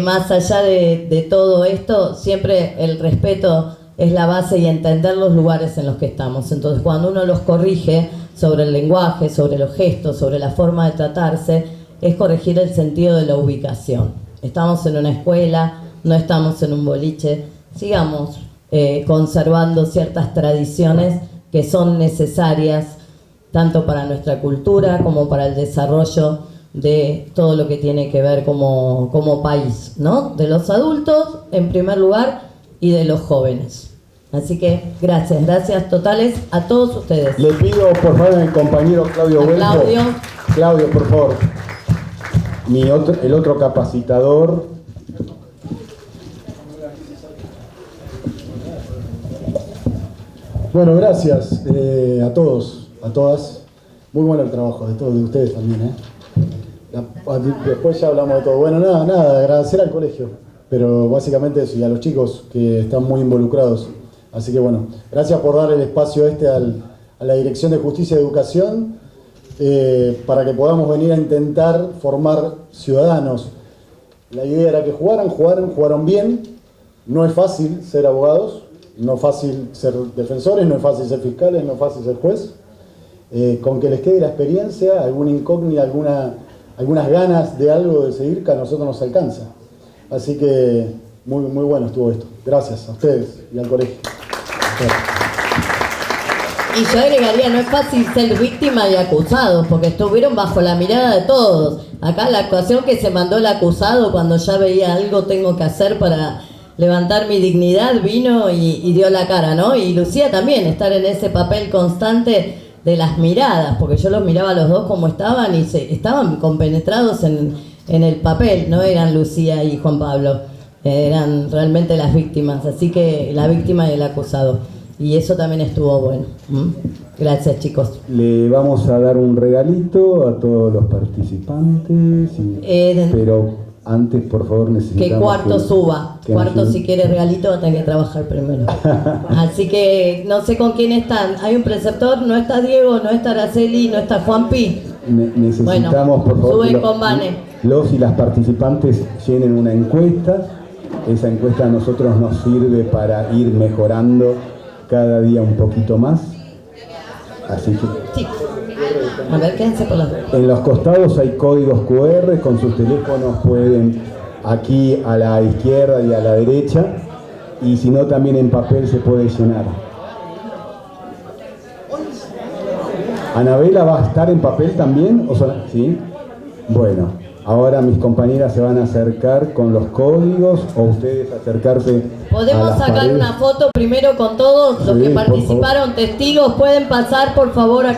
más allá de todo esto, siempre el respeto es la base y entender los lugares en los que estamos. Entonces, cuando uno los corrige sobre el lenguaje, sobre los gestos, sobre la forma de tratarse, es corregir el sentido de la ubicación. Estamos en una escuela, no estamos en un boliche, sigamos conservando ciertas tradiciones que son necesarias tanto para nuestra cultura como para el desarrollo de todo lo que tiene que ver como país, ¿no? De los adultos en primer lugar y de los jóvenes. Así que gracias totales a todos ustedes. Le pido por favor al compañero Claudio Huelpo. Claudio, por favor. El otro capacitador. Bueno, gracias a todos, a todas. Muy bueno el trabajo de todos, de ustedes también, Después ya hablamos de todo. Bueno, nada, agradecer al colegio, pero básicamente eso, y a los chicos que están muy involucrados. Así que bueno, gracias por dar el espacio a la Dirección de Justicia y Educación para que podamos venir a intentar formar ciudadanos. La idea era que jugaron bien. No es fácil ser abogados, no es fácil ser defensores, no es fácil ser fiscales, no es fácil ser juez. Con que les quede la experiencia, alguna incógnita, algunas ganas de algo de seguir, que a nosotros nos alcanza. Así que muy bueno estuvo esto. Gracias a ustedes y al colegio. Y yo agregaría, no es fácil ser víctima y acusado, porque estuvieron bajo la mirada de todos. Acá la actuación que se mandó el acusado cuando ya veía algo tengo que hacer para levantar mi dignidad, vino y dio la cara, ¿no? Y Lucía también, estar en ese papel constante de las miradas, porque yo los miraba a los dos como estaban y estaban compenetrados en el papel, no eran Lucía y Juan Pablo, eran realmente las víctimas, así que la víctima y el acusado, y eso también estuvo bueno. Gracias, chicos. Le vamos a dar un regalito a todos los participantes, pero antes, por favor, necesitamos que Cuarto suba. Cuarto, si quiere regalito, va a tener que trabajar primero. Así que no sé con quién están. Hay un preceptor, no está Diego, no está Araceli, no está Juanpi. Necesitamos, por favor, suben con Vane. Los y las participantes llenen una encuesta. Esa encuesta a nosotros nos sirve para ir mejorando cada día un poquito más. Así que... Sí. A ver, quédense por las... En los costados hay códigos QR, con sus teléfonos pueden aquí a la izquierda y a la derecha, y si no también en papel se puede llenar. ¿Anabela va a estar en papel también? ¿Sí? Bueno, ahora mis compañeras se van a acercar con los códigos, o ustedes acercarse. ¿Podemos sacar una foto primero con todos los que participaron, testigos? ¿Pueden pasar por favor acá?